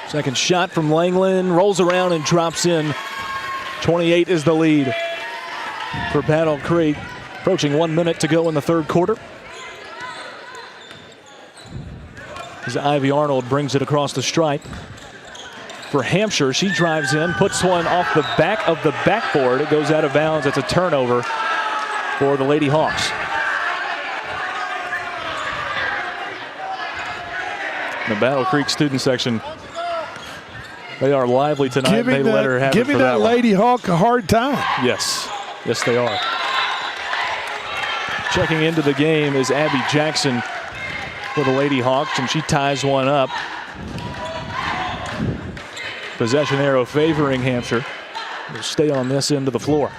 Second shot from Langland, rolls around and drops in. 28 is the lead for Battle Creek. Approaching 1 minute to go in the third quarter. As Ivy Arnold brings it across the stripe. For Hampshire, she drives in, puts one off the back of the backboard. It goes out of bounds. It's a turnover for the Lady Hawks. The Battle Creek student section, they are lively tonight. They let her have it for that Lady Hawk a hard time. Yes, yes they are. Checking into the game is Abby Jackson for the Lady Hawks, and she ties one up. Possession arrow favoring Hampshire. Will stay on this end of the floor.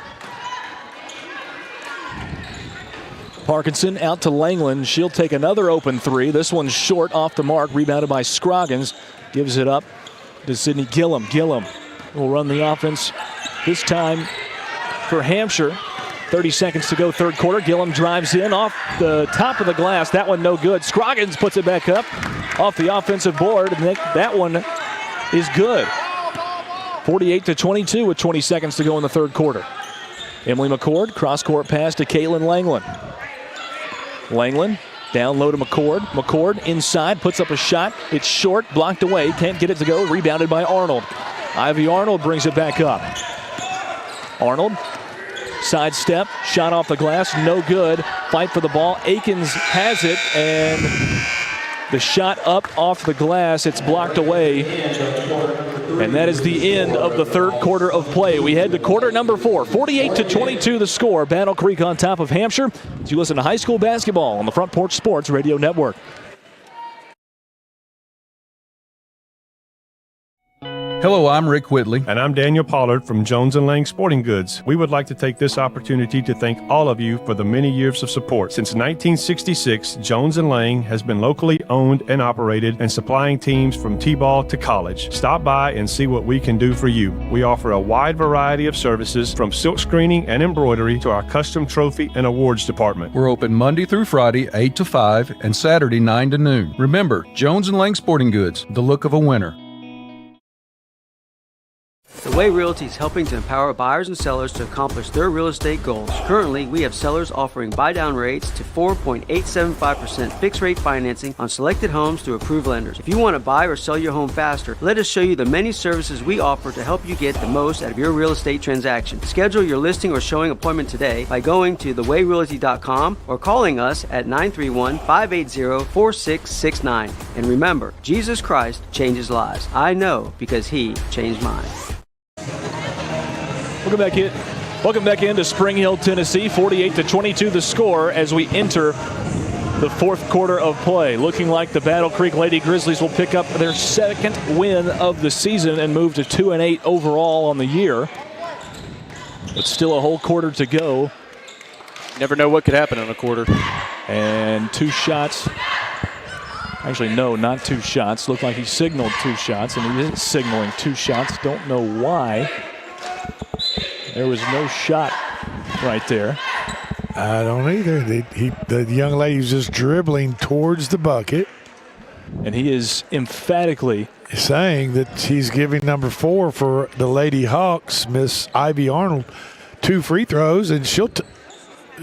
Parkinson out to Langland. She'll take another open three. This one's short, off the mark, rebounded by Scroggins. Gives it up to Sydney Gillum. Gillum will run the offense this time for Hampshire. 30 seconds to go, third quarter. Gillum drives in off the top of the glass. That one no good. Scroggins puts it back up off the offensive board, and that one is good. 48-22 with 20 seconds to go in the third quarter. Emily McCord, cross-court pass to Caitlin Langland. Langland down low to McCord. McCord inside, puts up a shot. It's short, blocked away, can't get it to go. Rebounded by Arnold. Ivy Arnold brings it back up. Arnold, sidestep, shot off the glass, no good. Fight for the ball. Akins has it, and the shot up off the glass, it's blocked away. And that is the end of the third quarter of play. We head to quarter number 4. 48-22 the score. Battle Creek on top of Hampshire. As you listen to high school basketball on the Front Porch Sports Radio Network. Hello, I'm Rick Whitley. And I'm Daniel Pollard from Jones & Lang Sporting Goods. We would like to take this opportunity to thank all of you for the many years of support. Since 1966, Jones & Lang has been locally owned and operated and supplying teams from T-ball to college. Stop by and see what we can do for you. We offer a wide variety of services from silk screening and embroidery to our custom trophy and awards department. We're open Monday through Friday, 8 to 5, and Saturday, 9 to noon. Remember, Jones & Lang Sporting Goods, the look of a winner. The Way Realty is helping to empower buyers and sellers to accomplish their real estate goals. Currently, we have sellers offering buy-down rates to 4.875% fixed-rate financing on selected homes through approved lenders. If you want to buy or sell your home faster, let us show you the many services we offer to help you get the most out of your real estate transaction. Schedule your listing or showing appointment today by going to thewayrealty.com or calling us at 931-580-4669. And remember, Jesus Christ changes lives. I know because He changed mine. Welcome back into Spring Hill, Tennessee. 48-22 the score as we enter the fourth quarter of play. Looking like the Battle Creek Lady Grizzlies will pick up their second win of the season and move to 2-8 overall on the year. But still a whole quarter to go. Never know what could happen in a quarter. And two shots. Actually, no, not two shots. Looked like he signaled two shots, and he isn't signaling two shots. Don't know why. There was no shot right there. I don't either. The young lady's just dribbling towards the bucket. And he is emphatically saying that he's giving number 4 for the Lady Hawks, Miss Ivy Arnold, 2 free throws, and she'll I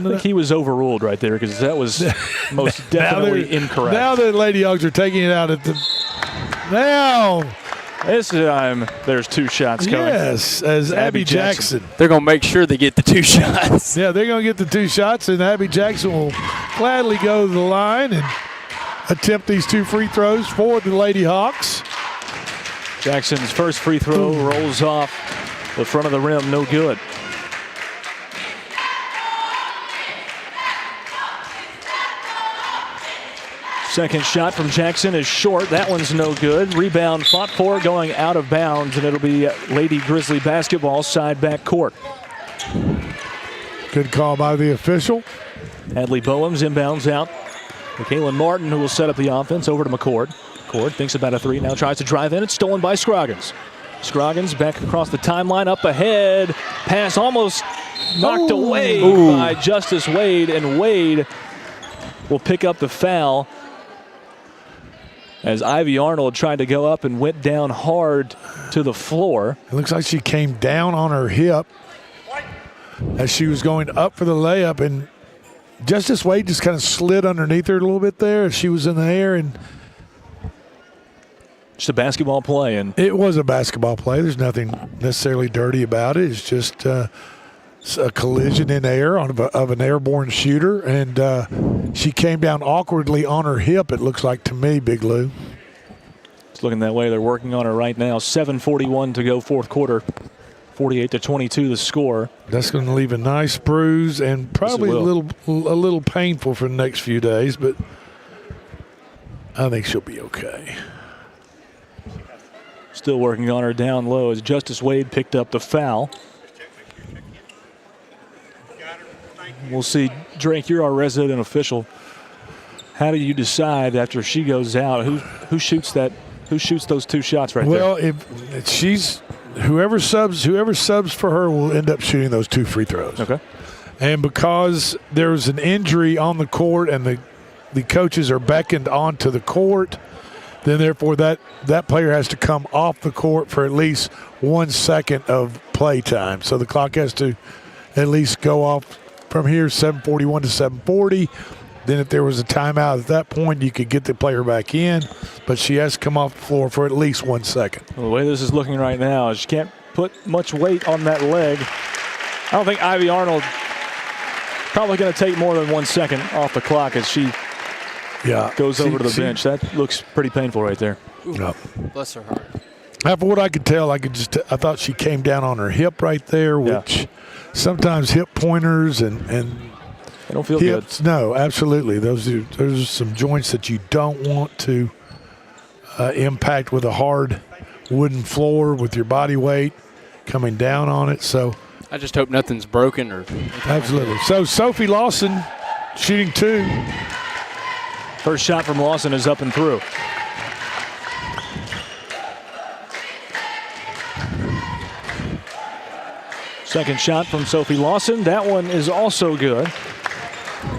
think he was overruled right there because that was most definitely incorrect. Now the Lady Hawks are taking it out at the – now – this time, there's two shots coming. Yes, as Abby Jackson. They're going to make sure they get the two shots. Yeah, they're going to get the two shots, and Abby Jackson will gladly go to the line and attempt these 2 free throws for the Lady Hawks. Jackson's first free throw rolls off the front of the rim, no good. Second shot from Jackson is short. That one's no good. Rebound fought for, going out of bounds, and it'll be Lady Grizzly basketball side back court. Good call by the official. Hadley Boems inbounds out. Kaylin Martin, who will set up the offense, over to McCord. McCord thinks about a three, now tries to drive in. It's stolen by Scroggins. Scroggins back across the timeline, up ahead. Pass almost knocked away by Justice Wade, and Wade will pick up the foul. as Ivy Arnold tried to go up and went down hard to the floor. It looks like she came down on her hip as she was going up for the layup, and Justice Wade just kind of slid underneath her a little bit there as she was in the air, and just a basketball play. And it was a basketball play. There's nothing necessarily dirty about it. It's just a collision in air of an airborne shooter, and she came down awkwardly on her hip, it looks like to me, Big Lou. It's looking that way. They're working on her right now. 7:41 to go, fourth quarter. 48-22 the score. That's going to leave a nice bruise and probably a little painful for the next few days, but I think she'll be okay. Still working on her down low as Justice Wade picked up the foul. We'll see. Drake, you're our resident official. How do you decide after she goes out who shoots that? Who shoots those two shots right there? Well, if she's whoever subs for her will end up shooting those two free throws. Okay. And because there's an injury on the court and the coaches are beckoned onto the court, then therefore that player has to come off the court for at least 1 second of play time. So the clock has to at least go off from here, 7:41 to 7:40. Then if there was a timeout at that point, you could get the player back in, but she has to come off the floor for at least 1 second. Well, the way this is looking right now, she can't put much weight on that leg. I don't think Ivy Arnold probably going to take more than 1 second off the clock as she goes over to the bench. That looks pretty painful right there. Bless her heart. After what I could tell, I thought she came down on her hip right there, which sometimes hip pointers and they don't feel hips, good. No, absolutely. Those are some joints that you don't want to impact with a hard wooden floor with your body weight coming down on it. So I just hope nothing's broken or. Absolutely. So Sophie Lawson shooting two. First shot from Lawson is up and through. Second shot from Sophie Lawson. That one is also good.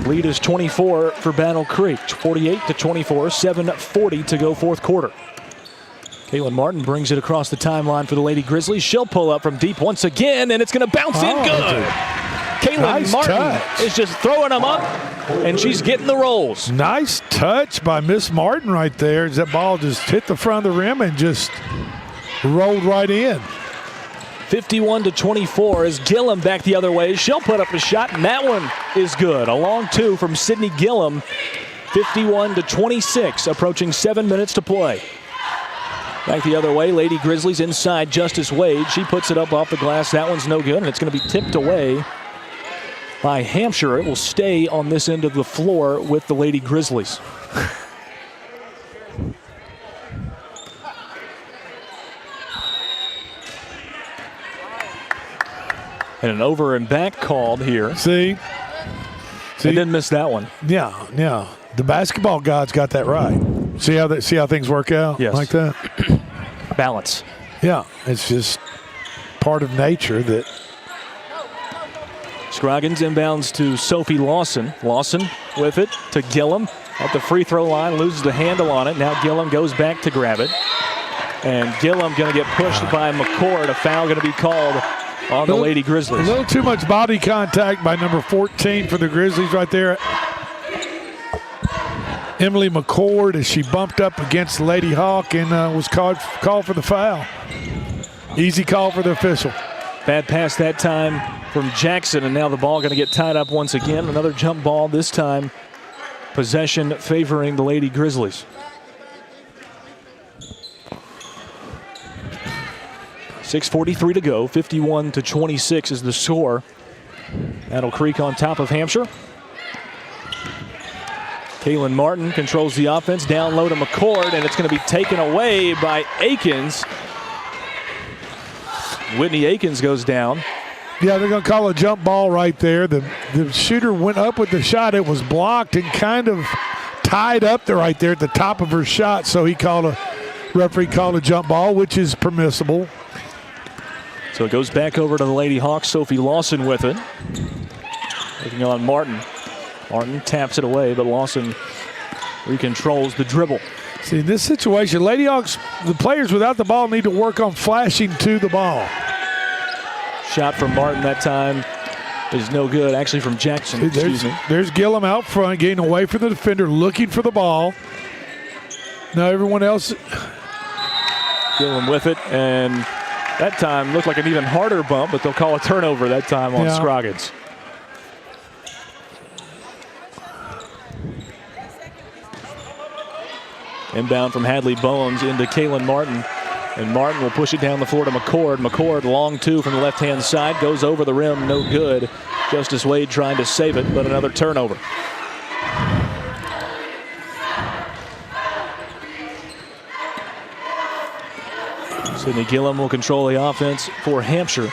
Lead is 24 for Battle Creek. 48-24, 7:40 to go fourth quarter. Caitlin Martin brings it across the timeline for the Lady Grizzlies. She'll pull up from deep once again, and it's going to bounce in good. Caitlin Martin is just throwing them up, and she's getting the rolls. Nice touch by Miss Martin right there as that ball just hit the front of the rim and just rolled right in. 51-24 as Gillum back the other way. She'll put up a shot, and that one is good. A long two from Sydney Gillum. 51-26, approaching 7 minutes to play. Back the other way, Lady Grizzlies inside Justice Wade. She puts it up off the glass. That one's no good, and it's going to be tipped away by Hampshire. It will stay on this end of the floor with the Lady Grizzlies. And an over and back called here. See? They didn't miss that one. Yeah. The basketball gods got that right. See how things work out like that? Balance. Yeah, it's just part of nature that. Scroggins inbounds to Sophie Lawson. Lawson with it to Gillum at the free throw line, loses the handle on it. Now Gillum goes back to grab it. And Gillum going to get pushed by McCord. A foul going to be called on the Lady Grizzlies. A little too much body contact by number 14 for the Grizzlies right there. Emily McCord as she bumped up against Lady Hawk and was called for the foul. Easy call for the official. Bad pass that time from Jackson, and now the ball going to get tied up once again. Another jump ball, this time possession favoring the Lady Grizzlies. .6:43 to go, 51-26 is the score. Battle Creek on top of Hampshire. Kaylin Martin controls the offense, down low to McCord, and it's going to be taken away by Akins. Whitney Akins goes down. Yeah, they're going to call a jump ball right there. The shooter went up with the shot. It was blocked and kind of tied up there right there at the top of her shot, so referee called a jump ball, which is permissible. So it goes back over to the Lady Hawks. Sophie Lawson with it. Looking on Martin. Martin taps it away, but Lawson recontrols the dribble. See, in this situation, Lady Hawks, the players without the ball need to work on flashing to the ball. Shot from Martin that time is no good. Actually, from Jackson. Excuse me. There's Gillum out front, getting away from the defender, looking for the ball. Now everyone else. Gillum with it, and that time looked like an even harder bump, but they'll call a turnover that time on Scroggins. Inbound from Hadley Bones into Kaylin Martin. And Martin will push it down the floor to McCord. McCord, long two from the left-hand side, goes over the rim, no good. Justice Wade trying to save it, but another turnover. Sydney Gillum will control the offense for Hampshire.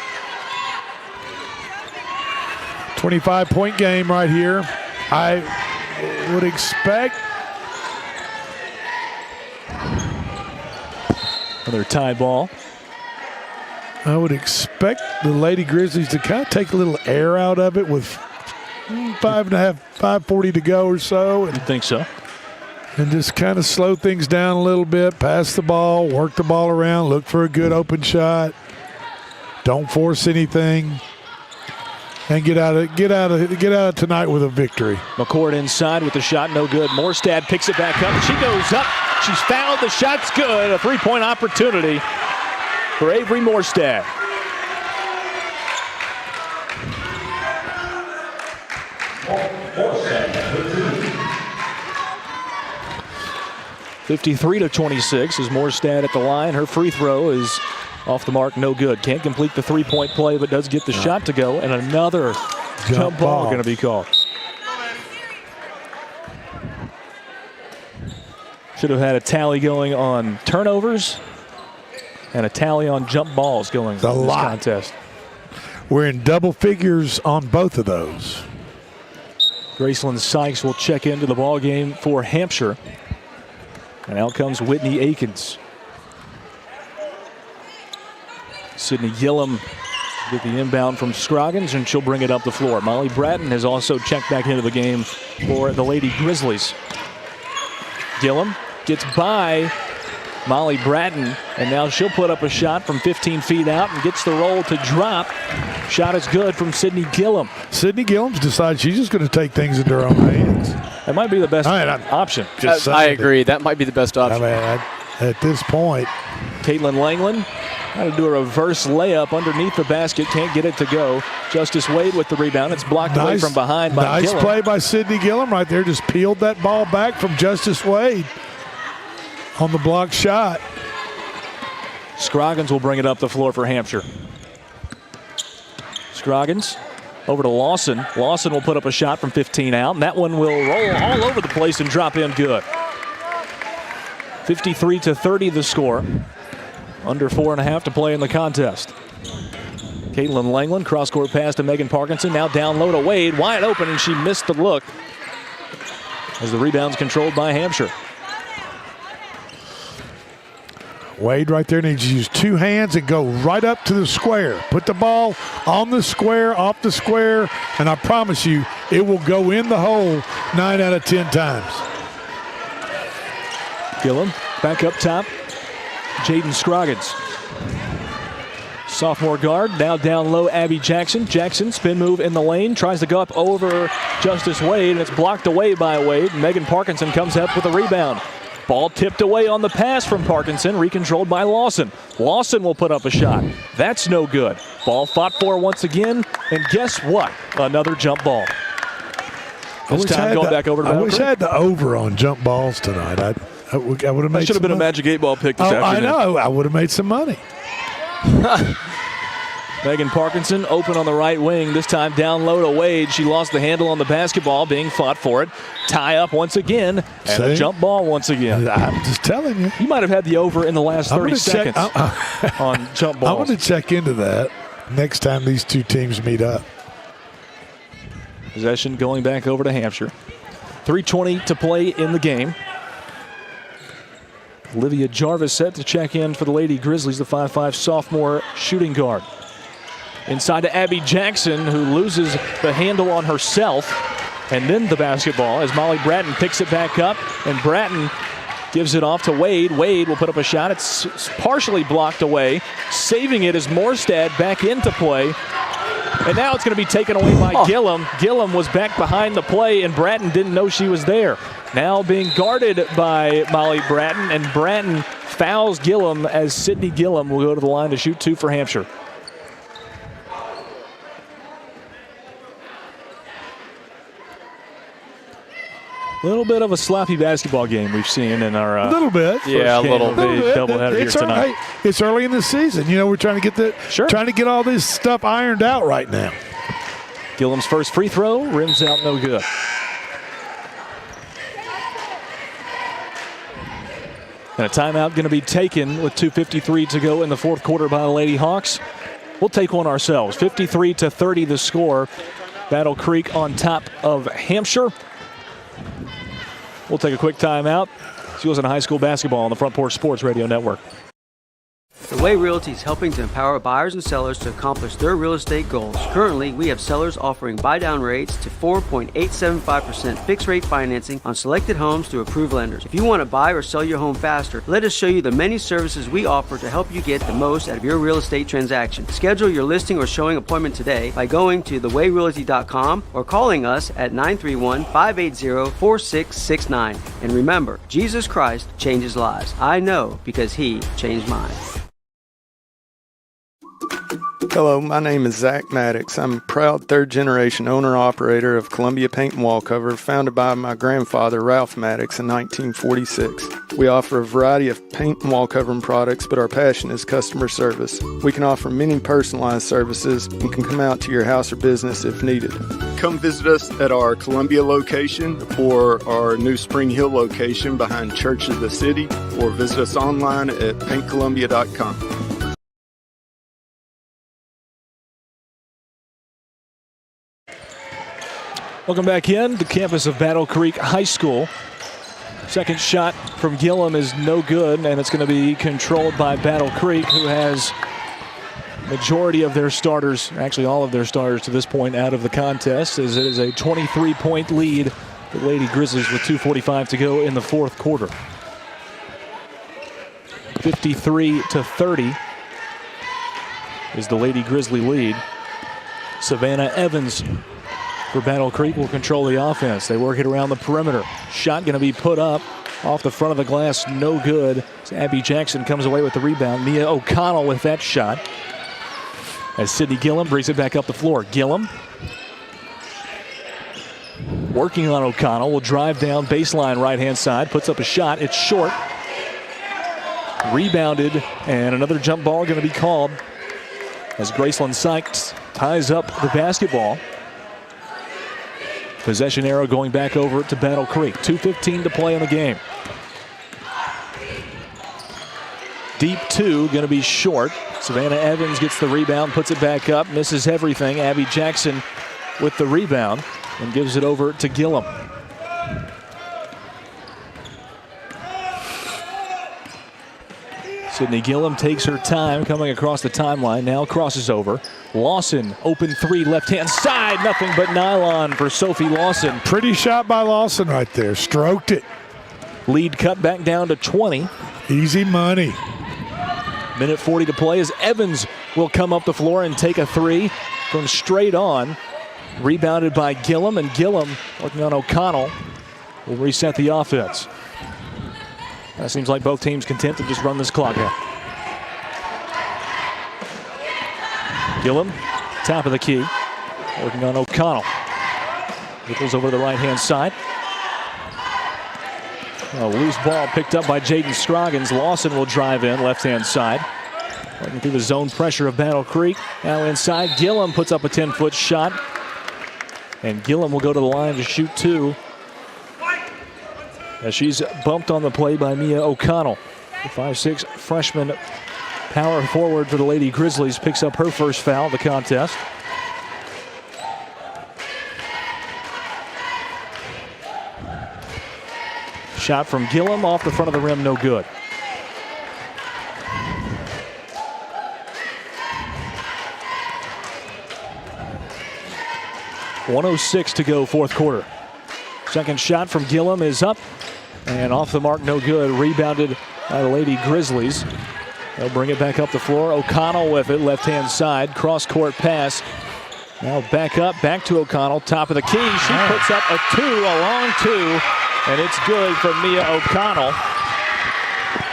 25-point game right here. I would expect another tie ball. I would expect the Lady Grizzlies to kind of take a little air out of it with 5:40 to go or so. You think so? And just kind of slow things down a little bit, pass the ball, work the ball around, look for a good open shot. Don't force anything. And get out of tonight with a victory. McCord inside with the shot, no good. Morstad picks it back up. She goes up. She's fouled. The shot's good. A three-point opportunity for Avery Morstad. (53-26) is Morstad at the line. Her free throw is off the mark, no good. Can't complete the three-point play, but does get the shot to go, and another jump ball going to be called. Should have had a tally going on turnovers and a tally on jump balls going in this contest. We're in double figures on both of those. Graceland Sykes will check into the ball game for Hampshire. And out comes Whitney Akins. Sydney Gillum get the inbound from Scroggins, and she'll bring it up the floor. Molly Bratton has also checked back into the game for the Lady Grizzlies. Gillum gets by Molly Bratton, and now she'll put up a shot from 15 feet out and gets the roll to drop. Shot is good from Sydney Gillum. Sydney Gillum's decided she's just going to take things into her own hands. That might be the best option. I agree. That might be the best option. I mean, at this point. Caitlin Langland trying to do a reverse layup underneath the basket. Can't get it to go. Justice Wade with the rebound. It's blocked away from behind by Gillum. Nice play by Sydney Gillum right there. Just peeled that ball back from Justice Wade on the blocked shot. Scroggins will bring it up the floor for Hampshire. Scroggins over to Lawson. Lawson will put up a shot from 15 out, and that one will roll all over the place and drop in good. 53-30 the score. Under 4.5 to play in the contest. Caitlin Langland, cross-court pass to Megan Parkinson. Now down low to Wade, wide open, and she missed the look as the rebound's controlled by Hampshire. Wade right there needs to use two hands and go right up to the square. Put the ball on the square, off the square, and I promise you it will go in the hole 9 out of 10 times. Gillum back up top. Jaden Scroggins. Sophomore guard, now down low, Abby Jackson. Jackson, spin move in the lane, tries to go up over Justice Wade, and it's blocked away by Wade. Megan Parkinson comes up with a rebound. Ball tipped away on the pass from Parkinson, recontrolled by Lawson. Lawson will put up a shot. That's no good. Ball fought for once again, and guess what? Another jump ball. This time going back over to I wish I had the over on jump balls tonight. I would have made. That should have been a Magic 8-Ball pick this afternoon. I know. I would have made some money. Megan Parkinson open on the right wing, this time down low to Wade. She lost the handle on the basketball, being fought for it. Tie up once again, and a jump ball once again. I'm just telling you. You might have had the over in the last 30 seconds on jump balls. I want to check into that next time these two teams meet up. Possession going back over to Hampshire. 3:20 to play in the game. Olivia Jarvis set to check in for the Lady Grizzlies, the 5'5" sophomore shooting guard. Inside to Abby Jackson, who loses the handle on herself and then the basketball as Molly Bratton picks it back up, and Bratton Gives it off to Wade. Wade will put up a shot. It's partially blocked away. Saving it is Morstad back into play. And now it's going to be taken away by Gillum. Gillum was back behind the play, and Bratton didn't know she was there. Now being guarded by Molly Bratton, and Bratton fouls Gillum as Sydney Gillum will go to the line to shoot 2 for Hampshire. A little bit of a sloppy basketball game we've seen in our a little bit. Yeah, a little bit. Doubleheader here tonight. Hey, it's early in the season. You know, we're trying to get all this stuff ironed out right now. Gillum's first free throw rims out, no good. And a timeout going to be taken with 2:53 to go in the fourth quarter by the Lady Hawks. We'll take one ourselves. 53-30 the score. Battle Creek on top of Hampshire. We'll take a quick timeout. Seals in high school basketball on the Front Porch Sports Radio Network. The Way Realty is helping to empower buyers and sellers to accomplish their real estate goals. Currently, we have sellers offering buy-down rates to 4.875% fixed-rate financing on selected homes through approved lenders. If you want to buy or sell your home faster, let us show you the many services we offer to help you get the most out of your real estate transaction. Schedule your listing or showing appointment today by going to thewayrealty.com or calling us at 931-580-4669. And remember, Jesus Christ changes lives. I know because He changed mine. Hello, my name is Zach Maddox. I'm a proud third-generation owner-operator of Columbia Paint and Wallcover, founded by my grandfather, Ralph Maddox, in 1946. We offer a variety of paint and wallcovering products, but our passion is customer service. We can offer many personalized services and can come out to your house or business if needed. Come visit us at our Columbia location or our new Spring Hill location behind Church of the City, or visit us online at paintcolumbia.com. Welcome back in the campus of Battle Creek High School. Second shot from Gillum is no good, and it's going to be controlled by Battle Creek, who has majority of their starters, actually all of their starters to this point, out of the contest, as it is a 23-point lead for the Lady Grizzlies with 2:45 to go in the fourth quarter. 53-30 is the Lady Grizzly lead. Savannah Evans for Battle Creek will control the offense. They work it around the perimeter. Shot going to be put up off the front of the glass, no good. As Abby Jackson comes away with the rebound. Mia O'Connell with that shot. As Sydney Gillum brings it back up the floor. Gillum working on O'Connell, will drive down baseline right-hand side, puts up a shot. It's short. Rebounded, and another jump ball going to be called as Graceland Sykes ties up the basketball. Possession arrow going back over to Battle Creek. 2:15 to play in the game. Deep two, going to be short. Savannah Evans gets the rebound, puts it back up, misses everything. Abby Jackson with the rebound and gives it over to Gillum. Sydney Gillum takes her time coming across the timeline, now crosses over. Lawson, open three, left-hand side, nothing but nylon for Sophie Lawson. Pretty shot by Lawson right there, stroked it. Lead cut back down to 20. Easy money. Minute 40 to play as Evans will come up the floor and take a three from straight on. Rebounded by Gillum, and Gillum working on O'Connell will reset the offense. It seems like both teams content to just run this clock out. Gillum, top of the key, working on O'Connell. Nichols over the right-hand side. A loose ball picked up by Jaden Scroggins. Lawson will drive in, left-hand side. Working through the zone pressure of Battle Creek. Now inside, Gillum puts up a 10-foot shot. And Gillum will go to the line to shoot two, as she's bumped on the play by Mia O'Connell. The 5'6" freshman power forward for the Lady Grizzlies picks up her first foul of the contest. Shot from Gillum off the front of the rim, no good. .106 to go, fourth quarter. Second shot from Gillum is up And off the mark, no good. Rebounded by the Lady Grizzlies. They'll bring it back up the floor. O'Connell with it, left-hand side. Cross-court pass. Now back up, back to O'Connell. Top of the key. She puts up a long two. And it's good for Mia O'Connell.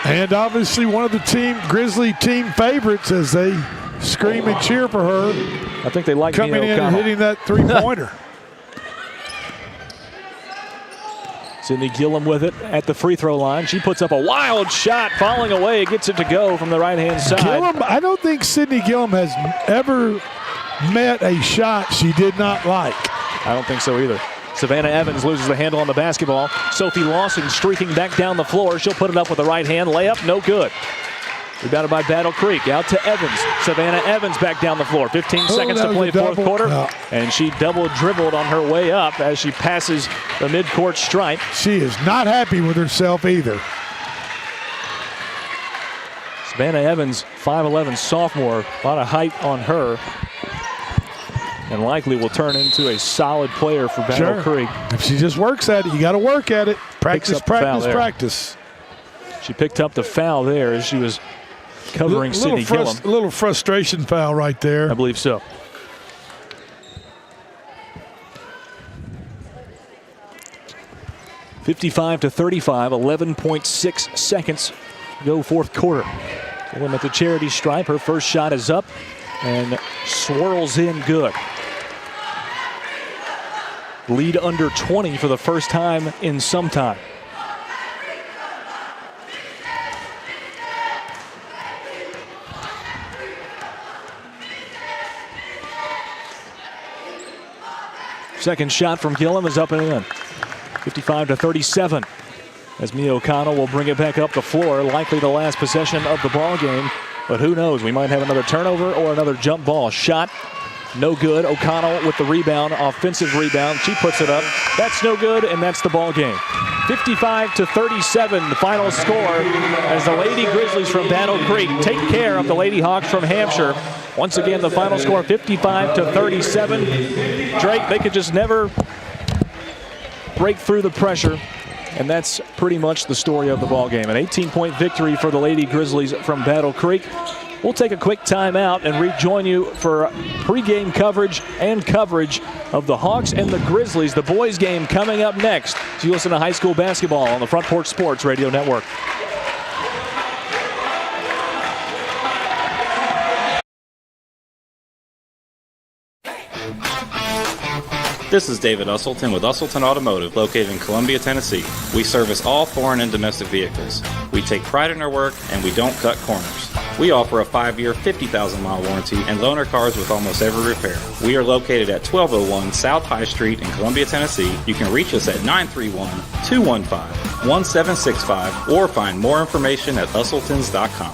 And obviously one of the Grizzly team favorites as they scream and cheer for her. I think they like coming Mia in O'Connell. and hitting that three-pointer. Sydney Gillum with it at the free throw line. She puts up a wild shot, falling away. Gets it to go from the right-hand side. Gillum, I don't think Sydney Gillum has ever met a shot she did not like. I don't think so either. Savannah Evans loses the handle on the basketball. Sophie Lawson streaking back down the floor. She'll put it up with the right hand. Layup, no good. Rebounded by Battle Creek. Out to Evans. Savannah Evans back down the floor. 15 seconds to play fourth quarter. And she double dribbled on her way up as she passes the midcourt stripe. She is not happy with herself either. Savannah Evans, 5'11 sophomore. A lot of height on her. And likely will turn into a solid player for Battle Creek. If she just works at it, you got to work at it. Practice, practice, practice. She picked up the foul there as she was covering Sydney Gillum. A little frustration foul right there. I believe so. (55-35), 11.6 seconds to go fourth quarter. Gillum at the charity stripe. Her first shot is up and swirls in good. Lead under 20 for the first time in some time. Second shot from Gillum is up and in. 55-37. As Mia O'Connell will bring it back up the floor. Likely the last possession of the ball game. But who knows? We might have another turnover or another jump ball. Shot, no good. O'Connell with the rebound, offensive rebound. She puts it up. That's no good, and that's the ball game. 55-37, the final score as the Lady Grizzlies from Battle Creek take care of the Lady Hawks from Hampshire. Once again, the final score 55-37. Drake, they could just never break through the pressure. And that's pretty much the story of the ball game. An 18-point victory for the Lady Grizzlies from Battle Creek. We'll take a quick timeout and rejoin you for pregame coverage and coverage of the Hawks and the Grizzlies. The boys game coming up next. So you listen to high school basketball on the Front Porch Sports Radio Network. This is David Usselton with Usselton Automotive, located in Columbia, Tennessee. We service all foreign and domestic vehicles. We take pride in our work, and we don't cut corners. We offer a 5-year, 50,000-mile warranty and loan our cars with almost every repair. We are located at 1201 South High Street in Columbia, Tennessee. You can reach us at 931-215-1765 or find more information at usseltons.com.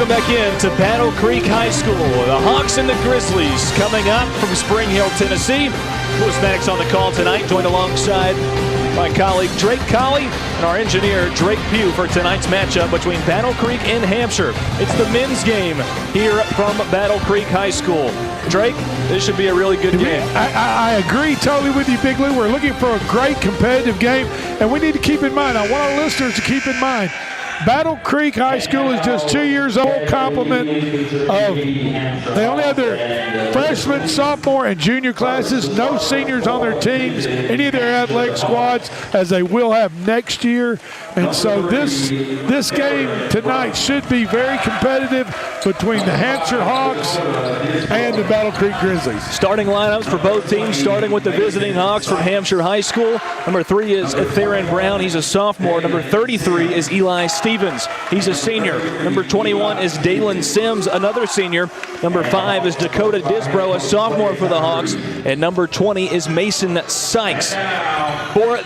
Welcome back in to Battle Creek High School. The Hawks and the Grizzlies coming up from Spring Hill, Tennessee. Lewis Maddox on the call tonight, joined alongside my colleague Drake Colley and our engineer Drake Pugh for tonight's matchup between Battle Creek and Hampshire. It's the men's game here from Battle Creek High School. Drake, this should be a really good game. I agree totally with you, Big Lou. We're looking for a great competitive game, and we need to keep in mind, I want our listeners to keep in mind, Battle Creek High School is just 2 years old. Complement of they only have their freshman, sophomore, and junior classes. No seniors on their teams, any of their athletic squads, as they will have next year. And so this game tonight should be very competitive between the Hampshire Hawks and the Battle Creek Grizzlies. Starting lineups for both teams, starting with the visiting Hawks from Hampshire High School. Number 3 is Theron Brown. He's a sophomore. Number 33 is Eli Stevens. He's a senior. Number 21 is Dalen Sims, another senior. Number 5 is Dakota Disbro, a sophomore for the Hawks. And number 20 is Mason Sykes. For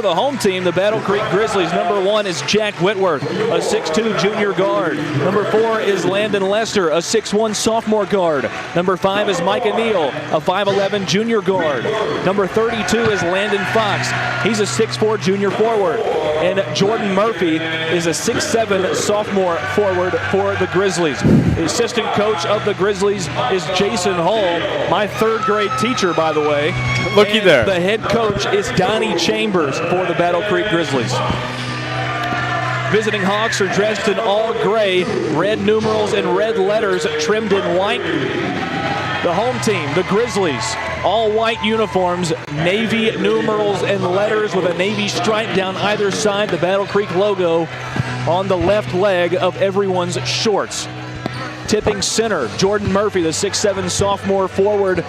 the home team, the Battle Creek Grizzlies, number 1 is Jack Whitworth, a 6'2 junior guard. Number 4 is Landon Lester, a 6'1 sophomore guard. Number 5 is Micah Neal, a 5'11 junior guard. Number 32 is Landon Fox. He's a 6'4 junior forward. And Jordan Murphy is a 6'7 sophomore forward for the Grizzlies. The assistant coach of the Grizzlies is Jason Hull, my 3rd grade teacher, by the way. Looky there. The head coach is Donnie Chambers for the Battle Creek Grizzlies. Visiting Hawks are dressed in all gray, red numerals and red letters trimmed in white. The home team, the Grizzlies, all white uniforms, navy numerals and letters with a navy stripe down either side, the Battle Creek logo on the left leg of everyone's shorts. Tipping center, Jordan Murphy, the 6'7 sophomore forward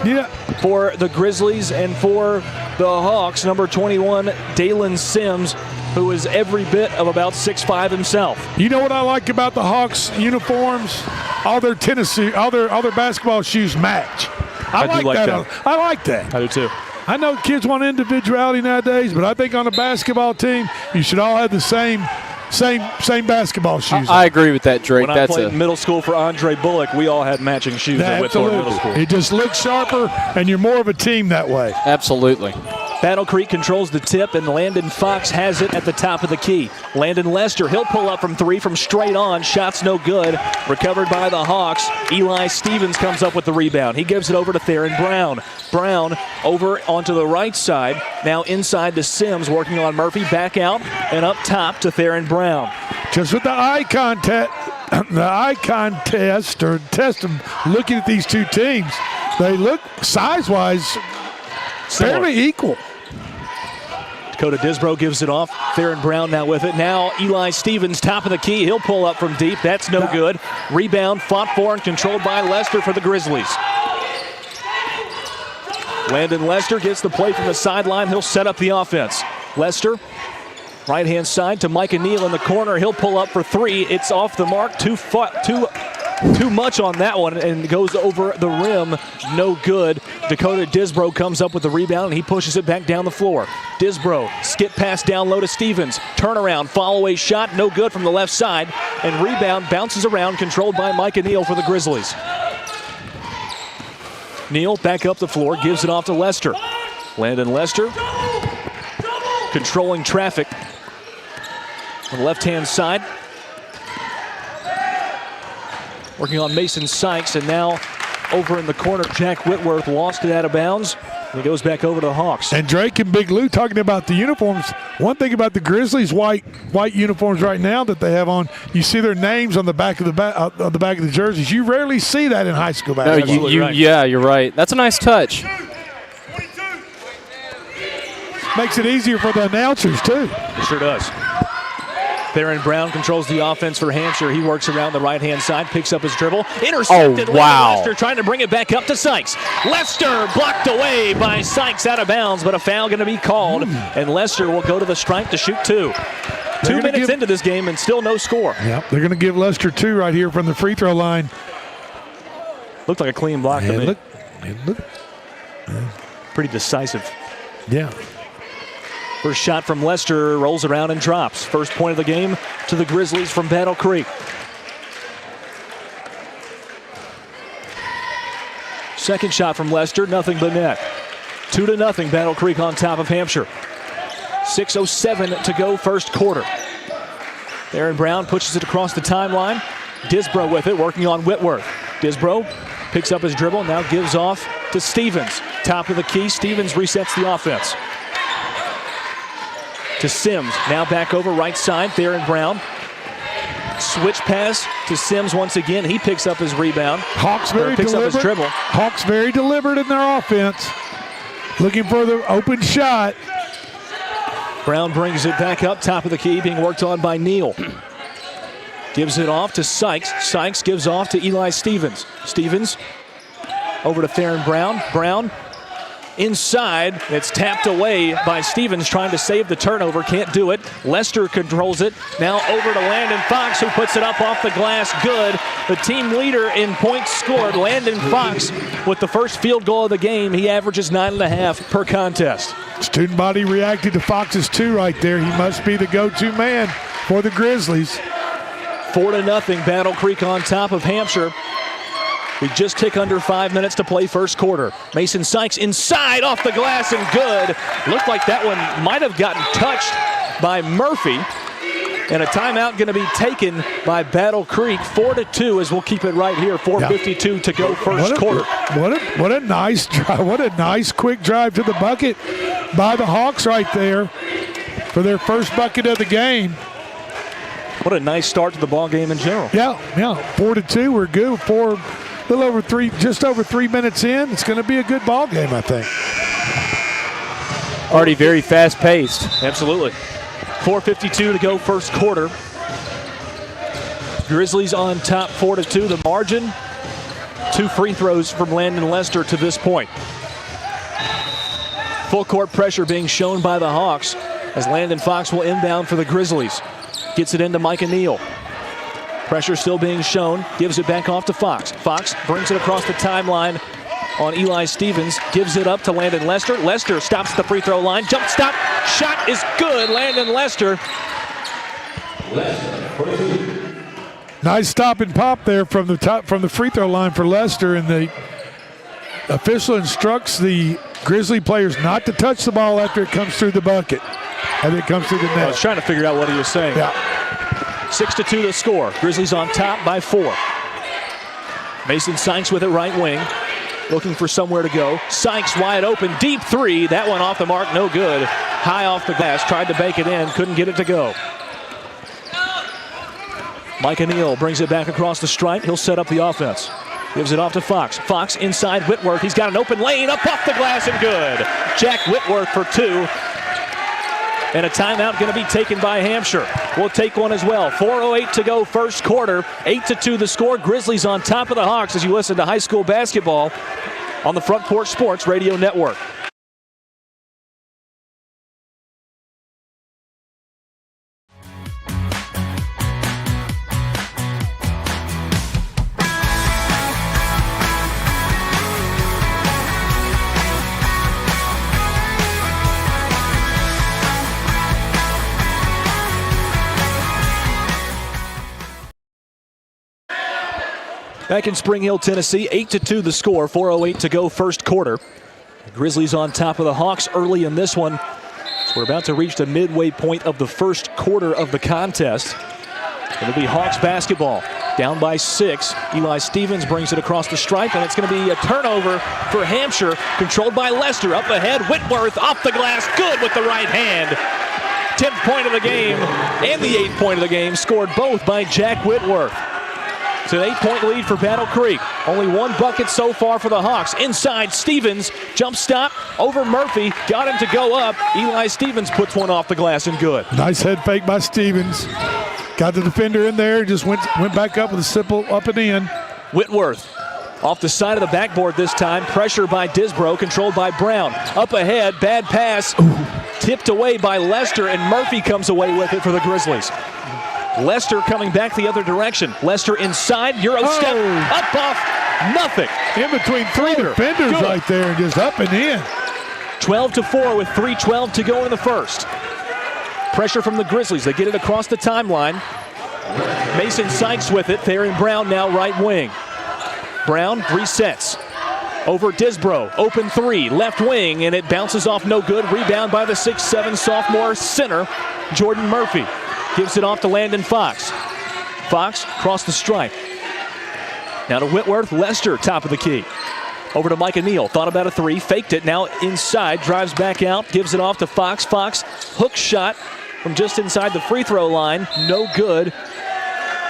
for the Grizzlies, and for the Hawks, number 21, Dalen Sims, who is every bit of about 6'5 himself. You know what I like about the Hawks uniforms? All their basketball shoes match. I like that. I like that. I do too. I know kids want individuality nowadays, but I think on a basketball team, you should all have the same basketball shoes. I agree with that, Drake. When I played middle school for Andre Bullock, we all had matching shoes at Whitthorne Middle School. It just looks sharper, and you're more of a team that way. Absolutely. Battle Creek controls the tip, and Landon Fox has it at the top of the key. Landon Lester, he'll pull up from 3 from straight on. Shot's no good. Recovered by the Hawks. Eli Stevens comes up with the rebound. He gives it over to Theron Brown. Brown over onto the right side. Now inside to Sims, working on Murphy. Back out and up top to Theron Brown. Just with the eye contact, or test of looking at these two teams, they look size-wise fairly equal. Dakota Disbro gives it off. Theron Brown now with it. Now Eli Stevens, top of the key. He'll pull up from deep. That's no good. Rebound fought for and controlled by Lester for the Grizzlies. Landon Lester gets the play from the sideline. He'll set up the offense. Lester, right-hand side to Micah Neal in the corner. He'll pull up for 3. It's off the mark. Too much on that one, and goes over the rim. No good. Dakota Disbro comes up with the rebound, and he pushes it back down the floor. Disbro, skip pass down low to Stevens. Turnaround, follow-away shot, no good from the left side. And rebound bounces around, controlled by Micah Neal for the Grizzlies. Neal back up the floor, gives it off to Lester. Landon Lester controlling traffic on the left-hand side. Working on Mason Sykes, and now over in the corner, Jack Whitworth lost it out of bounds. And it goes back over to the Hawks. And Drake and Big Lou talking about the uniforms. One thing about the Grizzlies' white uniforms right now that they have on, you see their names on the back of the jerseys. You rarely see that in high school basketball. Yeah, you're right. That's a nice touch. Makes it easier for the announcers too. It sure does. Theron Brown controls the offense for Hampshire. He works around the right-hand side, picks up his dribble. Intercepted. Oh, wow. Lester trying to bring it back up to Sykes. Lester blocked away by Sykes out of bounds, but a foul going to be called. And Lester will go to the stripe to shoot 2. 2 minutes into this game and still no score. Yep, they're going to give Lester 2 right here from the free throw line. Looked like a clean block to me. It looked pretty decisive. Yeah. First shot from Lester rolls around and drops. First point of the game to the Grizzlies from Battle Creek. Second shot from Lester, nothing but net. 2-0, Battle Creek on top of Hampshire. 6:07 to go, first quarter. Aaron Brown pushes it across the timeline. Disbro with it, working on Whitworth. Disbro picks up his dribble, now gives off to Stevens. Top of the key, Stevens resets the offense. To Sims, now back over right side, Theron Brown. Switch pass to Sims once again. He picks up his rebound. Hawks very picks deliberate. up his dribble. Hawks very deliberate in their offense. Looking for the open shot. Brown brings it back up, top of the key, being worked on by Neal. Gives it off to Sykes. Sykes gives off to Eli Stevens. Stevens over to Theron Brown. Brown inside. It's tapped away by Stevens, trying to save the turnover. Can't do it. Lester controls it. Now over to Landon Fox, who puts it up off the glass. Good. The team leader in points scored, Landon Fox, with the first field goal of the game. He averages 9.5 per contest. Student body reacted to Fox's 2 right there. He must be the go-to man for the Grizzlies. 4-0, Battle Creek on top of Hampshire. We just tick under 5 minutes to play first quarter. Mason Sykes inside, off the glass, and good. Looked like that one might have gotten touched by Murphy. And a timeout going to be taken by Battle Creek. 4-2 as we'll keep it right here. 4:52 to go first quarter. What a nice drive. What a nice quick drive to the bucket by the Hawks right there for their first bucket of the game. What a nice start to the ball game in general. Yeah. 4-2. We're good. Just over 3 minutes in. It's going to be a good ball game, I think. Already very fast-paced. Absolutely. 4:52 to go first quarter. Grizzlies on top 4-2. The margin, 2 free throws from Landon Lester to this point. Full court pressure being shown by the Hawks as Landon Fox will inbound for the Grizzlies. Gets it into Micah Neal. Pressure still being shown. Gives it back off to Fox. Fox brings it across the timeline on Eli Stevens. Gives it up to Landon Lester. Lester stops at the free throw line. Jump stop. Shot is good. Landon Lester. Nice stop and pop there from the free throw line for Lester, and the official instructs the Grizzly players not to touch the ball after it comes through the bucket. And it comes through the net. I was trying to figure out what he was saying. Yeah. 6-2 the score. Grizzlies on top by 4. Mason Sykes with it right wing. Looking for somewhere to go. Sykes wide open. Deep 3. That one off the mark. No good. High off the glass. Tried to bank it in. Couldn't get it to go. Micah Neal brings it back across the stripe. He'll set up the offense. Gives it off to Fox. Fox inside Whitworth. He's got an open lane. Up off the glass and good. Jack Whitworth for 2. And a timeout going to be taken by Hampshire. We'll take one as well. 4:08 to go first quarter. 8-2 the score. Grizzlies on top of the Hawks as you listen to high school basketball on the Front Porch Sports Radio Network. Back in Spring Hill, Tennessee, 8-2 the score, 4:08 to go first quarter. The Grizzlies on top of the Hawks early in this one. So we're about to reach the midway point of the first quarter of the contest. It'll be Hawks basketball. Down by 6. Eli Stevens brings it across the stripe, and it's going to be a turnover for Hampshire, controlled by Lester. Up ahead, Whitworth off the glass, good with the right hand. 10th point of the game and the 8th point of the game, scored both by Jack Whitworth. It's an 8-point lead for Battle Creek. Only 1 bucket so far for the Hawks. Inside, Stevens, jump stop over Murphy. Got him to go up. Eli Stevens puts one off the glass and good. Nice head fake by Stevens. Got the defender in there, just went back up with a simple up and in. Whitworth off the side of the backboard this time. Pressure by Disbro, controlled by Brown. Up ahead, bad pass. Tipped away by Lester, and Murphy comes away with it for the Grizzlies. Lester coming back the other direction. Lester inside, Euro step, up off, nothing. In between 3 defenders good. right there, and just up and in. 12-4 with 3:12 to go in the first. Pressure from the Grizzlies. They get it across the timeline. Mason Sykes with it. Theron Brown now right wing. Brown resets. Over Disbro, open three, left wing, and it bounces off no good. Rebound by the 6'7" sophomore center, Jordan Murphy. Gives it off to Landon Fox. Fox across the stripe. Now to Whitworth, Lester, top of the key. Over to Micah Neal, thought about a three, faked it, now inside, drives back out, gives it off to Fox. Fox, hook shot from just inside the free throw line, no good.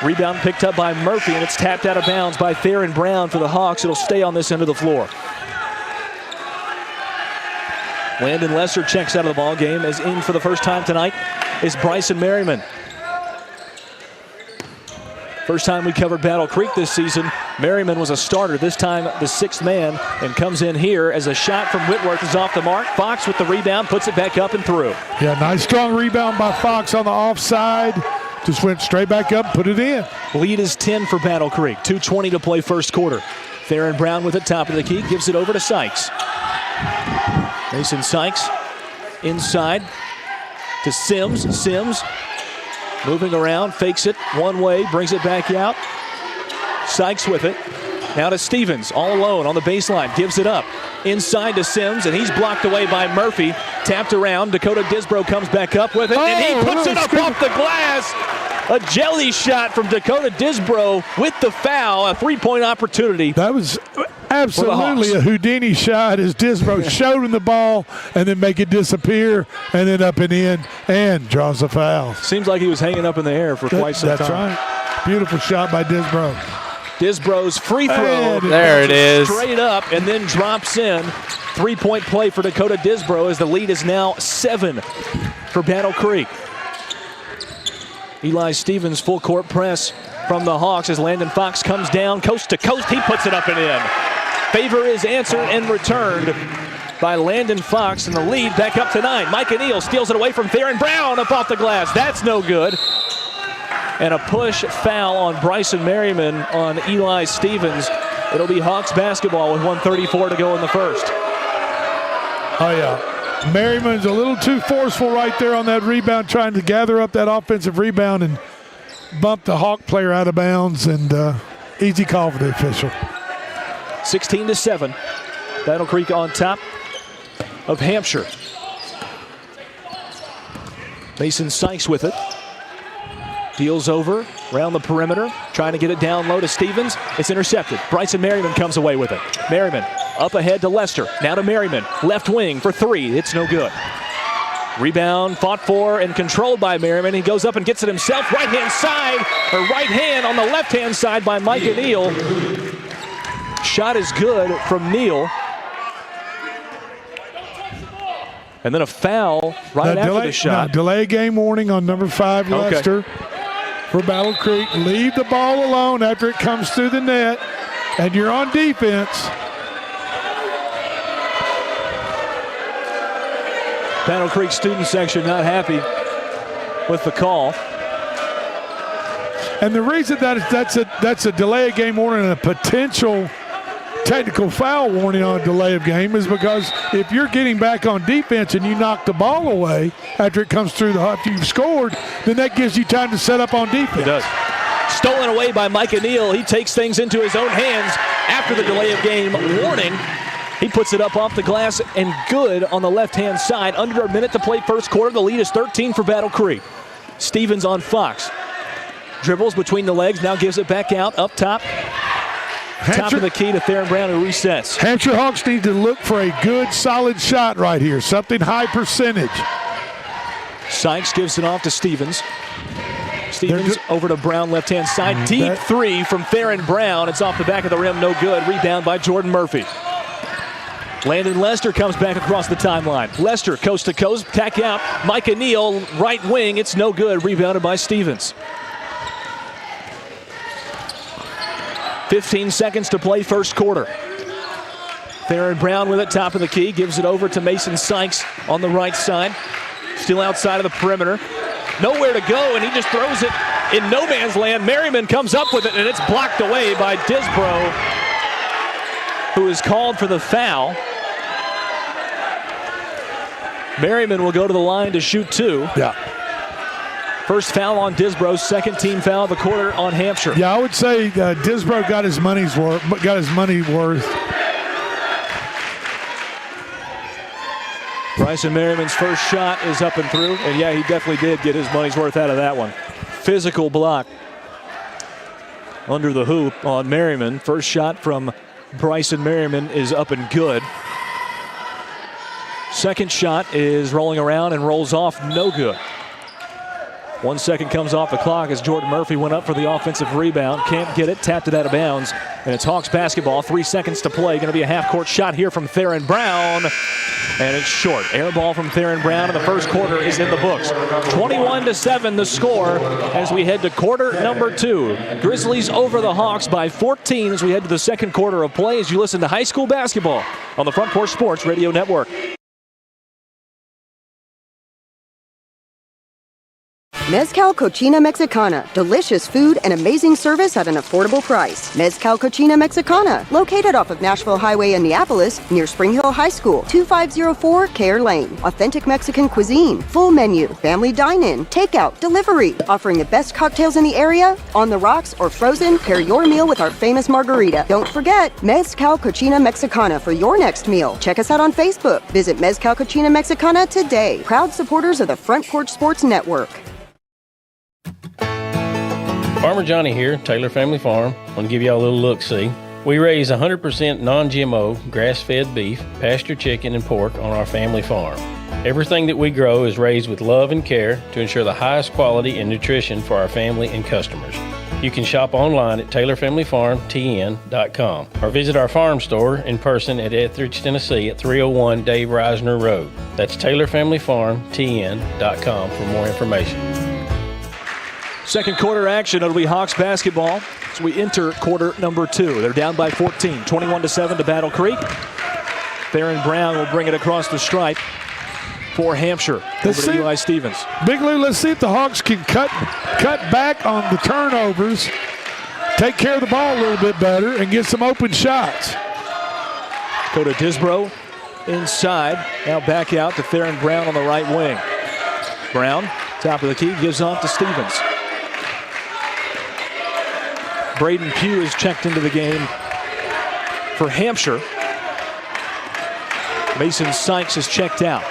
Rebound picked up by Murphy, and it's tapped out of bounds by Theron Brown for the Hawks. It'll stay on this end of the floor. Landon Lester checks out of the ball game. As in for the first time tonight is Bryson Merriman. First time we covered Battle Creek this season, Merriman was a starter, this time the sixth man, and comes in here as a shot from Whitworth is off the mark. Fox with the rebound, puts it back up and through. Yeah, nice strong rebound by Fox on the offside. Just went straight back up, put it in. Lead is 10 for Battle Creek. 2:20 to play first quarter. Theron Brown with it, top of the key, gives it over to Sykes. Mason Sykes inside to Sims. Sims moving around, fakes it one way, brings it back out. Sykes with it. Now to Stevens, all alone on the baseline, gives it up. Inside to Sims, and he's blocked away by Murphy. Tapped around, Dakota Disbro comes back up with it, and he puts it up off the glass. A jelly shot from Dakota Disbro with the foul, a three-point opportunity. That was absolutely a Houdini shot as Disbro showed him the ball and then make it disappear and then up and in and draws a foul. Seems like he was hanging up in the air for quite some time. That's right. Beautiful shot by Disbro. Disbro's free throw. There it is. Straight up and then drops in. Three-point play for Dakota Disbro as the lead is now 7 for Battle Creek. Eli Stevens full court press from the Hawks as Landon Fox comes down coast to coast. He puts it up and in. Favor is answered and returned by Landon Fox, and the lead back up to 9. Micah Neal steals it away from Theron Brown up off the glass. That's no good. And a push foul on Bryson Merriman on Eli Stevens. It'll be Hawks basketball with 1:34 to go in the first. Oh, yeah. Merriman's a little too forceful right there on that rebound, trying to gather up that offensive rebound and bump the Hawk player out of bounds, and easy call for the official. 16-7. Battle Creek on top of Hampshire. Mason Sykes with it. Deals over around the perimeter, trying to get it down low to Stevens. It's intercepted. Bryson Merriman comes away with it. Merriman up ahead to Lester. Now to Merriman. Left wing for three. It's no good. Rebound fought for and controlled by Merriman. He goes up and gets it himself. Right-hand side, or right hand on the left-hand side by Micah Neal. Shot is good from Neal. And then a foul right after the shot. Delay game warning on number 5, Lester. For Battle Creek. Leave the ball alone after it comes through the net, and you're on defense. Battle Creek student section not happy with the call. And the reason that's a delay of game warning and a potential technical foul warning on a delay of game is because if you're getting back on defense and you knock the ball away after it comes through after you've scored, then that gives you time to set up on defense. It does. Stolen away by Micah Neal. He takes things into his own hands after the delay of game warning. He puts it up off the glass and good on the left-hand side. Under a minute to play first quarter. The lead is 13 for Battle Creek. Stevens on Fox. Dribbles between the legs, now gives it back out, up top. Top of the key to Theron Brown, who resets. Hampshire Hawks need to look for a good, solid shot right here, something high percentage. Sykes gives it off to Stevens. Stevens over to Brown, left-hand side. Deep three from Theron Brown. It's off the back of the rim, no good. Rebound by Jordan Murphy. Landon Lester comes back across the timeline. Lester, coast to coast, tack out. Micah Neal, right wing. It's no good. Rebounded by Stevens. 15 seconds to play first quarter. Theron Brown with it, top of the key. Gives it over to Mason Sykes on the right side. Still outside of the perimeter. Nowhere to go, and he just throws it in no man's land. Merriman comes up with it, and it's blocked away by Disbro, who is called for the foul. Merriman will go to the line to shoot 2. Yeah. First foul on Disbro, second team foul of the quarter on Hampshire. Yeah, I would say Disbro got his money worth. Bryson Merriman's first shot is up and through. And yeah, he definitely did get his money's worth out of that one. Physical block under the hoop on Merriman. First shot from Bryson Merriman is up and good. Second shot is rolling around and rolls off, no good. 1 second comes off the clock as Jordan Murphy went up for the offensive rebound. Can't get it, tapped it out of bounds. And it's Hawks basketball, 3 seconds to play. Going to be a half-court shot here from Theron Brown. And it's short. Air ball from Theron Brown, and the first quarter is in the books. 21-7 the score as we head to quarter number 2. Grizzlies over the Hawks by 14 as we head to the second quarter of play as you listen to high school basketball on the Front Porch Sports Radio Network. Mezcal Cochina Mexicana. Delicious food and amazing service at an affordable price. Mezcal Cochina Mexicana. Located off of Nashville Highway in Neapolis, near Spring Hill High School. 2504 Care Lane. Authentic Mexican cuisine. Full menu. Family dine-in. Takeout. Delivery. Offering the best cocktails in the area. On the rocks or frozen, pair your meal with our famous margarita. Don't forget, Mezcal Cochina Mexicana for your next meal. Check us out on Facebook. Visit Mezcal Cochina Mexicana today. Proud supporters of the Front Porch Sports Network. Farmer Johnny here, Taylor Family Farm. I want to give y'all a little look-see. We raise 100% non-GMO, grass-fed beef, pasture chicken, and pork on our family farm. Everything that we grow is raised with love and care to ensure the highest quality and nutrition for our family and customers. You can shop online at TaylorFamilyFarmTN.com or visit our farm store in person at Etheridge, Tennessee at 301 Dave Reisner Road. That's TaylorFamilyFarmTN.com for more information. Second quarter action. It'll be Hawks basketball as we enter quarter number 2. They're down by 14, 21-7 to Battle Creek. Theron Brown will bring it across the stripe for Hampshire. Over to Eli Stevens. Big Lou, let's see if the Hawks can cut back on the turnovers, take care of the ball a little bit better, and get some open shots. Dakota Disbro inside. Now back out to Theron Brown on the right wing. Brown, top of the key, gives off to Stevens. Braden Pugh is checked into the game for Hampshire. Mason Sykes is checked out.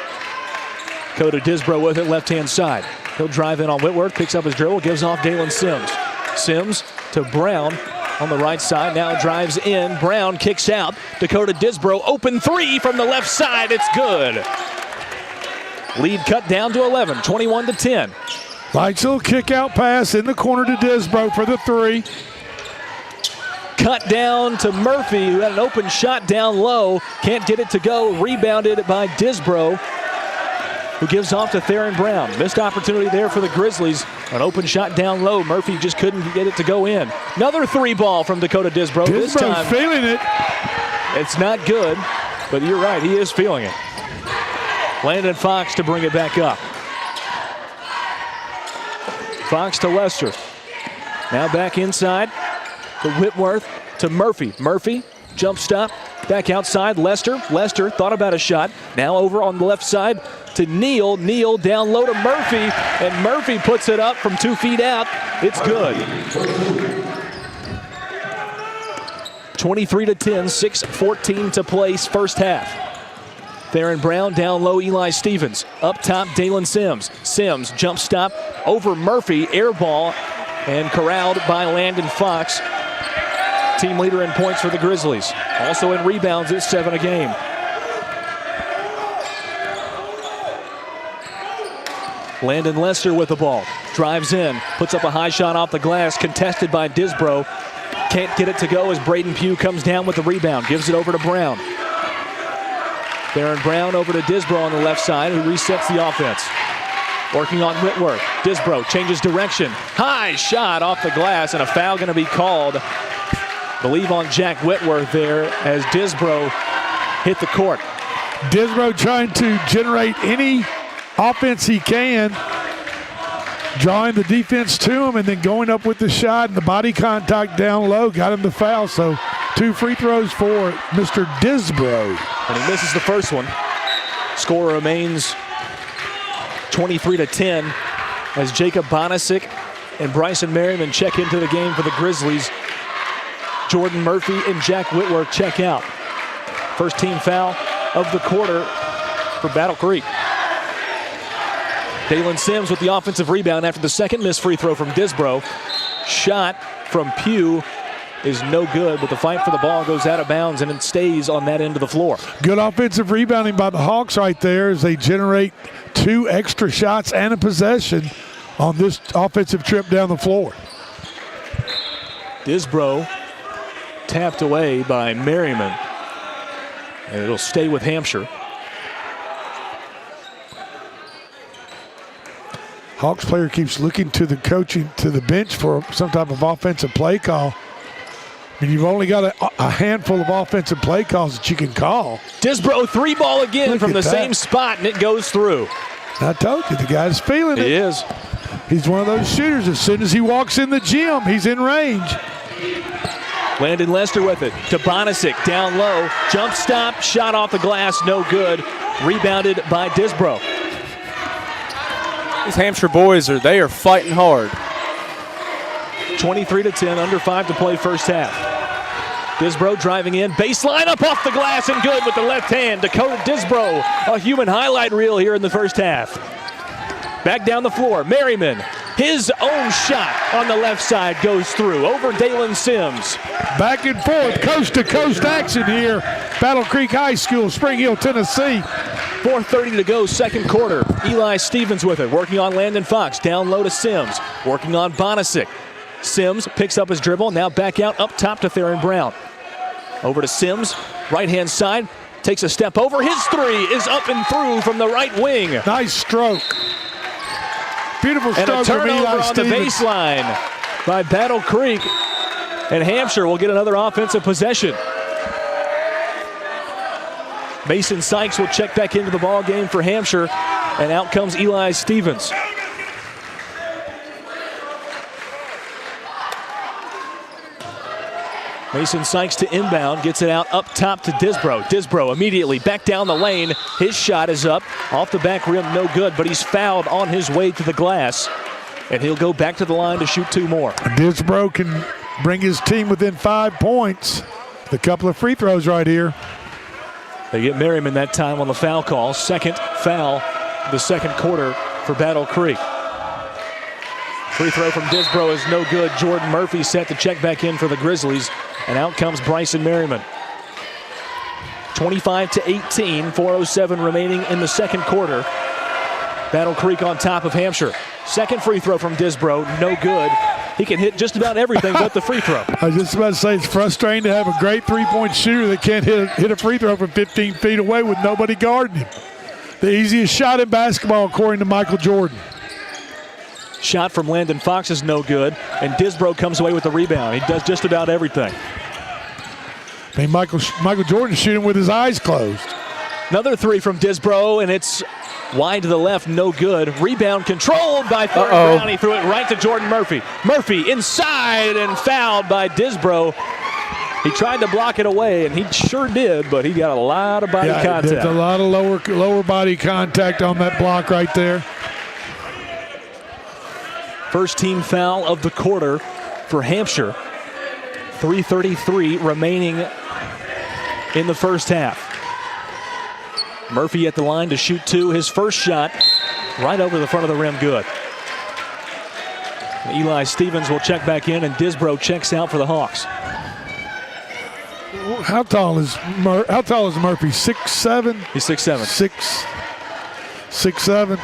Dakota Disbro with it left-hand side. He'll drive in on Whitworth, picks up his dribble, gives off Dalen Sims. Sims to Brown on the right side, now drives in. Brown kicks out. Dakota Disbro, open three from the left side. It's good. Lead cut down to 11, 21-10. Lights little kick-out pass in the corner to Disbro for the three. Cut down to Murphy, who had an open shot down low. Can't get it to go. Rebounded by Disbro, who gives off to Theron Brown. Missed opportunity there for the Grizzlies. An open shot down low. Murphy just couldn't get it to go in. Another three ball from Dakota Disbro. This time, feeling it. It's not good, but you're right, he is feeling it. Landon Fox to bring it back up. Fox to Lester. Now back inside to Whitworth to Murphy. Murphy, jump stop, back outside. Lester thought about a shot. Now over on the left side to Neal. Neal down low to Murphy, and Murphy puts it up from 2 feet out. It's good. 23-10, 6:14 to play, first half. Theron Brown down low, Eli Stevens. Up top, Dalen Sims. Sims, jump stop over Murphy, air ball, and corralled by Landon Fox. Team leader in points for the Grizzlies. Also in rebounds, it's 7 a game. Landon Lester with the ball. Drives in, puts up a high shot off the glass, contested by Disbro. Can't get it to go as Braden Pugh comes down with the rebound. Gives it over to Brown. Theron Brown over to Disbro on the left side, who resets the offense. Working on Whitworth. Disbro changes direction. High shot off the glass, and a foul going to be called, I believe, on Jack Whitworth there as Disbro hit the court. Disbro trying to generate any offense he can, drawing the defense to him and then going up with the shot, and the body contact down low got him the foul. So 2 free throws for Mr. Disbro. And he misses the first one. Score remains 23-10 as Jacob Bonisic and Bryson Merriman check into the game for the Grizzlies. Jordan Murphy and Jack Whitworth check out. First team foul of the quarter for Battle Creek. Dalen Sims with the offensive rebound after the second missed free throw from Disbro. Shot from Pugh is no good, but the fight for the ball goes out of bounds and it stays on that end of the floor. Good offensive rebounding by the Hawks right there as they generate 2 extra shots and a possession on this offensive trip down the floor. Disbro tapped away by Merriman, and it'll stay with Hampshire. Hawks player keeps looking to the coaching, to the bench for some type of offensive play call. I mean, you've only got a handful of offensive play calls that you can call. Disbro 3-ball again Look from the at that. same spot, and it goes through. I told you, the guy's feeling it. He is. He's one of those shooters. As soon as he walks in the gym, he's in range. Landon Lester with it to Bonisic, down low. Jump stop, shot off the glass, no good. Rebounded by Disbro. These Hampshire boys they are fighting hard. 23-10, under 5 to play first half. Disbro driving in, baseline up off the glass and good with the left hand. Dakota Disbro, a human highlight reel here in the first half. Back down the floor, Merriman. His own shot on the left side goes through over Dalen Sims. Back and forth, coast-to-coast action here. Battle Creek High School, Spring Hill, Tennessee. 4:30 to go, second quarter. Eli Stevens with it, working on Landon Fox. Down low to Sims, working on Bonisic. Sims picks up his dribble, now back out up top to Theron Brown. Over to Sims, right-hand side, takes a step over. His three is up and through from the right wing. Nice stroke. Beautiful And stroke a from turnover Eli on the Stevens. baseline by Battle Creek. And Hampshire will get another offensive possession. Mason Sykes will check back into the ball game for Hampshire, and out comes Eli Stevens. Mason Sykes to inbound, gets it out up top to Disbro. Disbro immediately back down the lane. His shot is up, off the back rim, no good, but he's fouled on his way to the glass. And he'll go back to the line to shoot 2 more. Disbro can bring his team within 5 points. A couple of free throws right here. They get Merriman that time on the foul call. Second foul of the second quarter for Battle Creek. Free throw from Disbro is no good. Jordan Murphy set to check back in for the Grizzlies. And out comes Bryson Merriman. 25-18, 4:07 remaining in the second quarter. Battle Creek on top of Hampshire. Second free throw from Disbro, no good. He can hit just about everything but the free throw. I was just about to say, it's frustrating to have a great three-point shooter that can't hit a free throw from 15 feet away with nobody guarding him. The easiest shot in basketball, according to Michael Jordan. Shot from Landon Fox is no good, and Disbro comes away with the rebound. He does just about everything. I mean, Michael Jordan's shooting with his eyes closed. Another three from Disbro, and it's wide to the left, no good. Rebound controlled by Theron Brown. He threw it right to Jordan Murphy. Murphy inside and fouled by Disbro. He tried to block it away, and he sure did, but he got a lot of body contact. There's a lot of lower body contact on that block right there. First team foul of the quarter for Hampshire. 3:33 remaining in the first half. Murphy at the line to shoot 2. His first shot right over the front of the rim, good. Eli Stevens will check back in, and Disbro checks out for the Hawks. How tall is Murphy? 6'7"? He's 6'7". 6'7".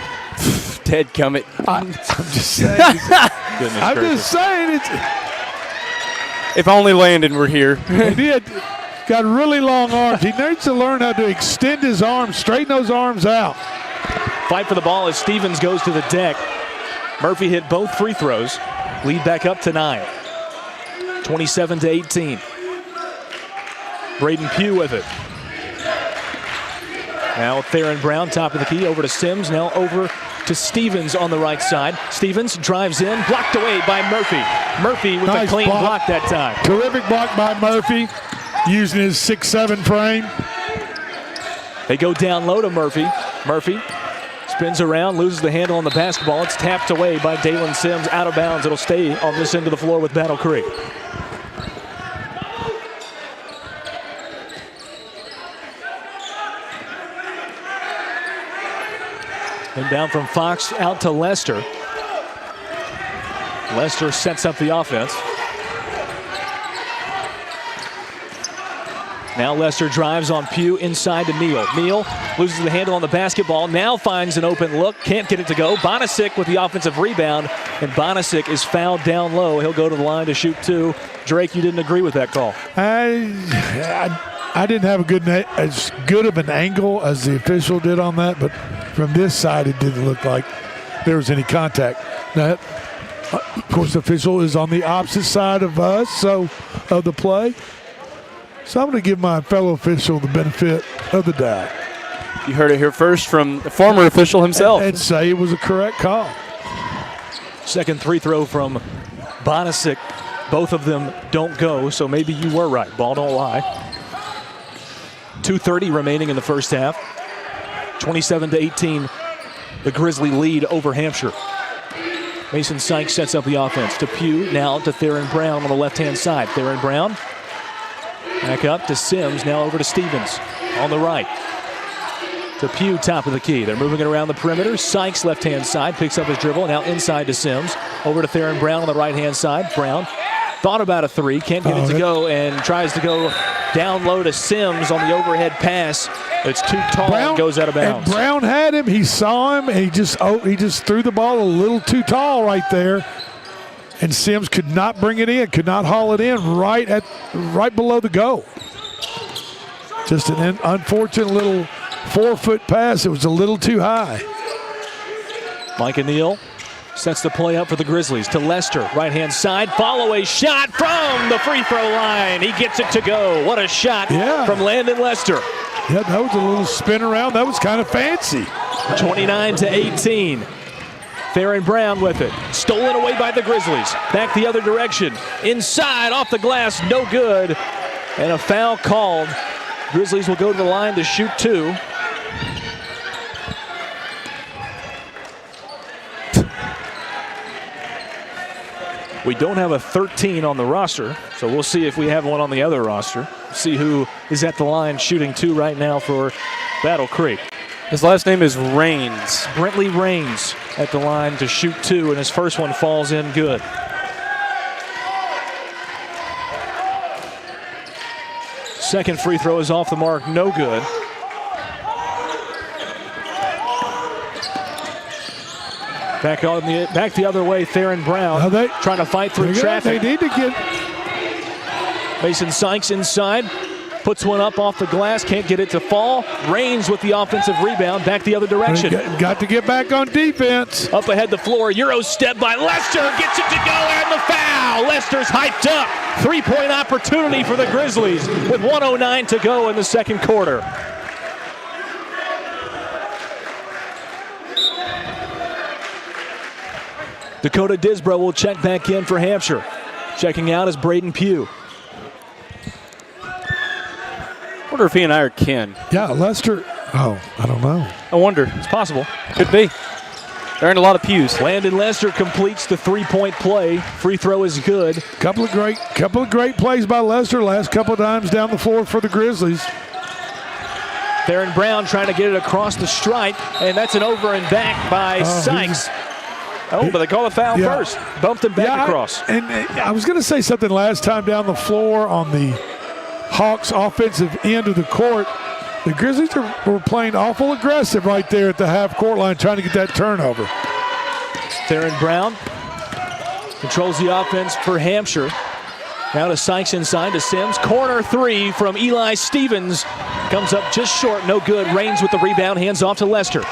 Ted Cummett. I'm just saying. I'm just saying. If only Landon were here. He had got really long arms. He needs to learn how to extend his arms, straighten those arms out. Fight for the ball as Stevens goes to the deck. Murphy hit both free throws. Lead back up to 9. 27-18. Braden Pugh with it. Now Theron Brown, top of the key, over to Sims. Now over to Stevens on the right side. Stevens drives in, blocked away by Murphy. Murphy with a clean block that time. Terrific block by Murphy, using his 6'7" frame. They go down low to Murphy. Murphy spins around, loses the handle on the basketball. It's tapped away by Dalen Sims, out of bounds. It'll stay on this end of the floor with Battle Creek. Inbound from Fox out to Lester. Lester sets up the offense. Now Lester drives on Pugh inside to Neal. Neal loses the handle on the basketball. Now finds an open look. Can't get it to go. Bonisic with the offensive rebound. And Bonisic is fouled down low. He'll go to the line to shoot 2. Drake, you didn't agree with that call. I didn't have as good of an angle as the official did on that, but from this side it didn't look like there was any contact. Now, of course, the official is on the opposite side of us, of the play. So I'm going to give my fellow official the benefit of the doubt. You heard it here first from the former official himself. And say it was a correct call. Second free throw from Bonisic. Both of them don't go, so maybe you were right. Ball don't lie. 2:30 remaining in the first half. 27-18, the Grizzly lead over Hampshire. Mason Sykes sets up the offense to Pugh, now to Theron Brown on the left-hand side. Theron Brown back up to Sims, now over to Stevens on the right. To Pugh, top of the key. They're moving it around the perimeter. Sykes, left-hand side, picks up his dribble, now inside to Sims. Over to Theron Brown on the right-hand side. Brown thought about a 3, can't get it to go, and tries to go down low to Sims on the overhead pass. It's too tall and goes out of bounds. And Brown had him. He saw him, and he just threw the ball a little too tall right there. And Sims could not bring it in, could not haul it in right below the goal. Just an unfortunate little 4-foot pass. It was a little too high. Micah Neal sets the play up for the Grizzlies to Lester, right-hand side. Follow a shot from the free throw line. He gets it to go. What a shot from Landon Lester. Yeah, that was a little spin around. That was kind of fancy. 29-18. Theron Brown with it. Stolen away by the Grizzlies. Back the other direction. Inside, off the glass, no good. And a foul called. Grizzlies will go to the line to shoot 2. We don't have a 13 on the roster, so we'll see if we have one on the other roster. See who is at the line shooting 2 right now for Battle Creek. His last name is Rains. Brentley Rains at the line to shoot 2, and his first one falls in good. Second free throw is off the mark, no good. Back the other way, Theron Brown trying to fight through traffic. They need to get Mason Sykes inside, puts one up off the glass, can't get it to fall. Rains with the offensive rebound, back the other direction. Got to get back on defense. Up ahead the floor, Euro step by Lester, gets it to go, and the foul. Lester's hyped up. 3-point opportunity for the Grizzlies with 1:09 to go in the second quarter. Dakota Disbro will check back in for Hampshire. Checking out is Braden Pugh. I wonder if he and I are kin. Yeah, Lester. Oh, I don't know. I wonder. It's possible. Could be. They're in a lot of pews. Landon Lester completes the 3-point play. Free throw is good. Couple of great plays by Lester last couple of times down the floor for the Grizzlies. Theron Brown trying to get it across the stripe, and that's an over and back by Sykes. Oh, but they call a foul first. Bumped him back across. I was going to say something last time down the floor on the Hawks' offensive end of the court. The Grizzlies were playing awful aggressive right there at the half-court line trying to get that turnover. Theron Brown controls the offense for Hampshire. Now to Sykes inside to Sims. Corner 3 from Eli Stevens. Comes up just short, no good. Rains with the rebound, hands off to Lester.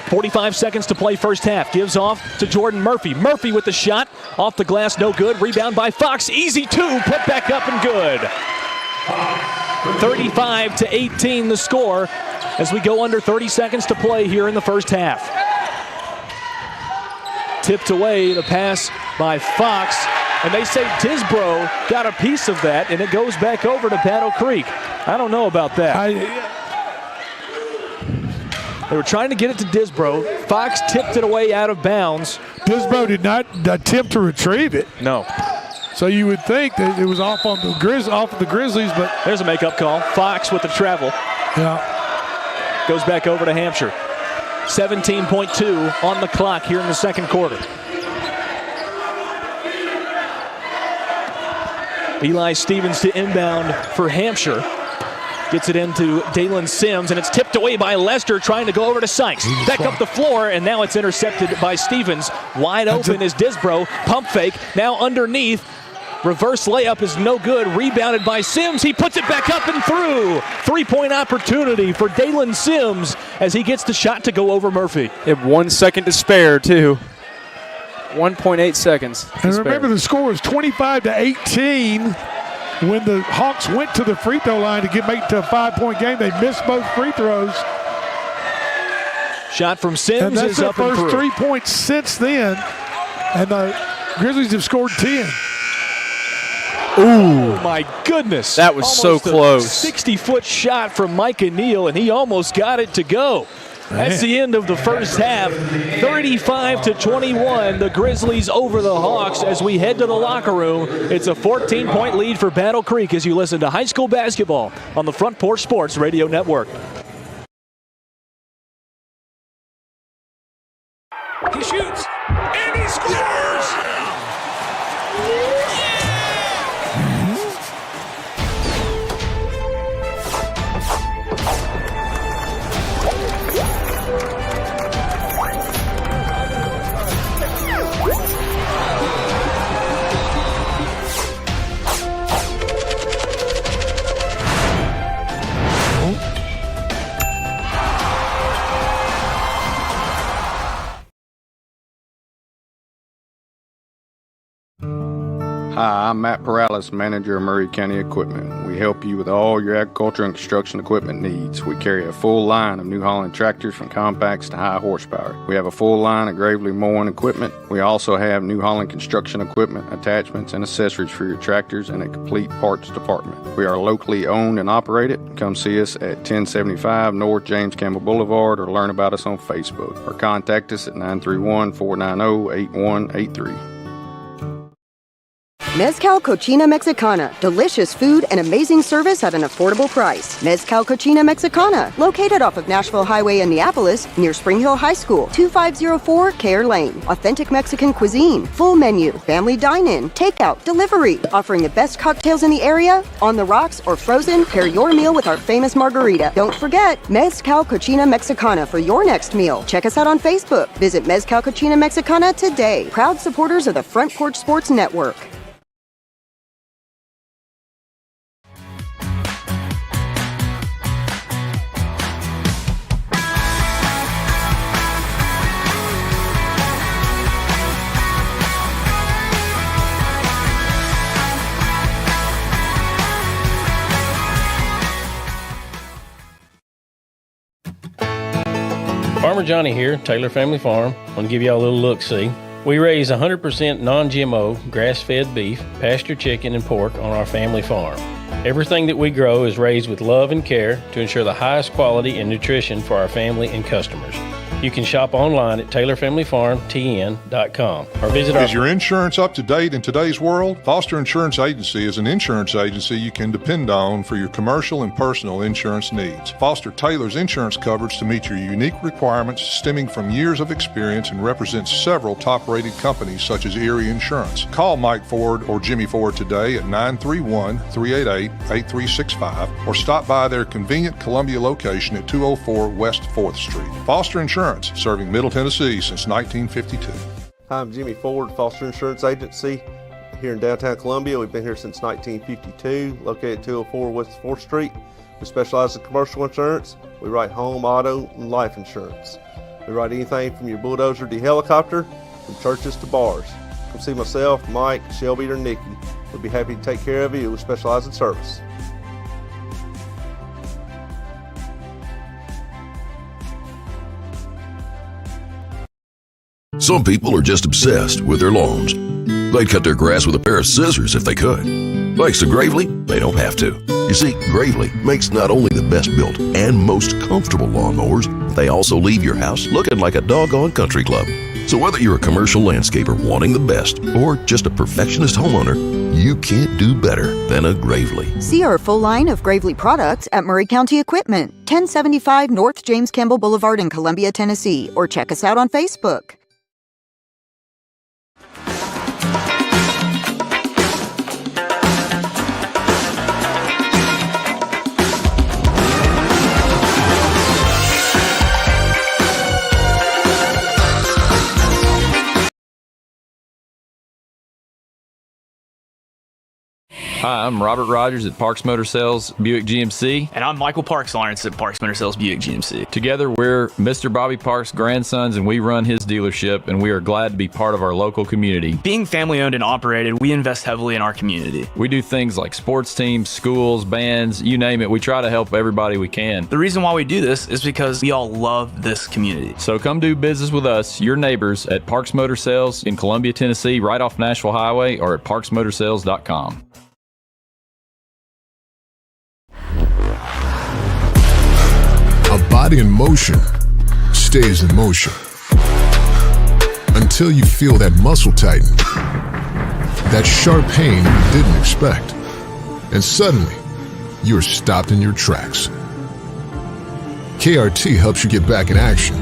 45 seconds to play first half. Gives off to Jordan Murphy. Murphy with the shot. Off the glass, no good. Rebound by Fox. Easy 2. Put back up and good. 35-18 the score as we go under 30 seconds to play here in the first half. Tipped away, the pass by Fox. And they say Disbro got a piece of that, and it goes back over to Battle Creek. I don't know about that. They were trying to get it to Disbro. Fox tipped it away out of bounds. Disbro did not attempt to retrieve it. No. So you would think that it was off of the Grizzlies, but there's a makeup call. Fox with the travel. Yeah. Goes back over to Hampshire. 17.2 on the clock here in the second quarter. Eli Stevens to inbound for Hampshire. Gets it into Dalen Sims, and it's tipped away by Lester, trying to go over to Sykes. Back up the floor, and now it's intercepted by Stevens. Wide open is Disbro. Pump fake, now underneath. Reverse layup is no good. Rebounded by Sims. He puts it back up and through. Three-point opportunity for Dalen Sims as he gets the shot to go over Murphy. They have 1 second to spare, too. 1.8 seconds. And remember, the score is 25-18. When the Hawks went to the free throw line to make it to a 5-point game, they missed both free throws. Shot from Sims and that's is their up and first through. 3 points since then, and the Grizzlies have scored 10. Oh, my goodness. That was almost so close. 60-foot shot from Micah Neal, and he almost got it to go. That's the end of the first half. 35-21, the Grizzlies over the Hawks as we head to the locker room. It's a 14-point lead for Battle Creek as you listen to high school basketball on the Front Porch Sports Radio Network. He shoots, and he scores! Hi, I'm Matt Perales, manager of Murray County Equipment. We help you with all your agriculture and construction equipment needs. We carry a full line of New Holland tractors from compacts to high horsepower. We have a full line of Gravely mowing equipment. We also have New Holland construction equipment, attachments, and accessories for your tractors and a complete parts department. We are locally owned and operated. Come see us at 1075 North James Campbell Boulevard or learn about us on Facebook or contact us at 931-490-8183. Mezcal Cochina Mexicana. Delicious food and amazing service at an affordable price. Mezcal Cochina Mexicana. Located off of Nashville Highway in Neapolis, near Spring Hill High School. 2504 Care Lane. Authentic Mexican cuisine. Full menu. Family dine-in. Takeout. Delivery. Offering the best cocktails in the area. On the rocks or frozen, pair your meal with our famous margarita. Don't forget, Mezcal Cochina Mexicana for your next meal. Check us out on Facebook. Visit Mezcal Cochina Mexicana today. Proud supporters of the Front Porch Sports Network. Farmer Johnny here, Taylor Family Farm. I want to give y'all a little look-see. We raise 100% non-GMO, grass-fed beef, pasture chicken, and pork on our family farm. Everything that we grow is raised with love and care to ensure the highest quality and nutrition for our family and customers. You can shop online at TaylorFamilyFarmTN.com or visit our... Is your insurance up to date in today's world? Foster Insurance Agency is an insurance agency you can depend on for your commercial and personal insurance needs. Foster tailors insurance coverage to meet your unique requirements stemming from years of experience and represents several top-rated companies such as Erie Insurance. Call Mike Ford or Jimmy Ford today at 931-388-8365 or stop by their convenient Columbia location at 204 West 4th Street. Foster Insurance, serving Middle Tennessee since 1952. Hi, I'm Jimmy Ford, Foster Insurance Agency here in downtown Columbia. We've been here since 1952, located at 204 West 4th Street. We specialize in commercial insurance. We write home, auto, and life insurance. We write anything from your bulldozer to your helicopter, from churches to bars. Come see myself, Mike, Shelby, or Nikki. We'll be happy to take care of you. We specialize in service. Some people are just obsessed with their lawns. They'd cut their grass with a pair of scissors if they could. Thanks to Gravely, they don't have to. You see, Gravely makes not only the best built and most comfortable lawnmowers, they also leave your house looking like a doggone country club. So whether you're a commercial landscaper wanting the best or just a perfectionist homeowner, You can't do better than a Gravely. See our full line of Gravely products at Murray County Equipment, 1075 North James Campbell Boulevard in Columbia, Tennessee, or check us out on Facebook. Hi, I'm Robert Rogers at Parks Motor Sales Buick GMC. And I'm Michael Parks Lawrence at Parks Motor Sales Buick GMC. Together, we're Mr. Bobby Parks' grandsons, and we run his dealership, and we are glad to be part of our local community. Being family owned and operated, we invest heavily in our community. We do things like sports teams, schools, bands, you name it. We try to help everybody we can. The reason why we do this is because we all love this community. So come do business with us, your neighbors, at Parks Motor Sales in Columbia, Tennessee, right off Nashville Highway, or at parksmotorsales.com. A body in motion stays in motion until you feel that muscle tighten, that sharp pain you didn't expect, and suddenly you're stopped in your tracks. KRT helps you get back in action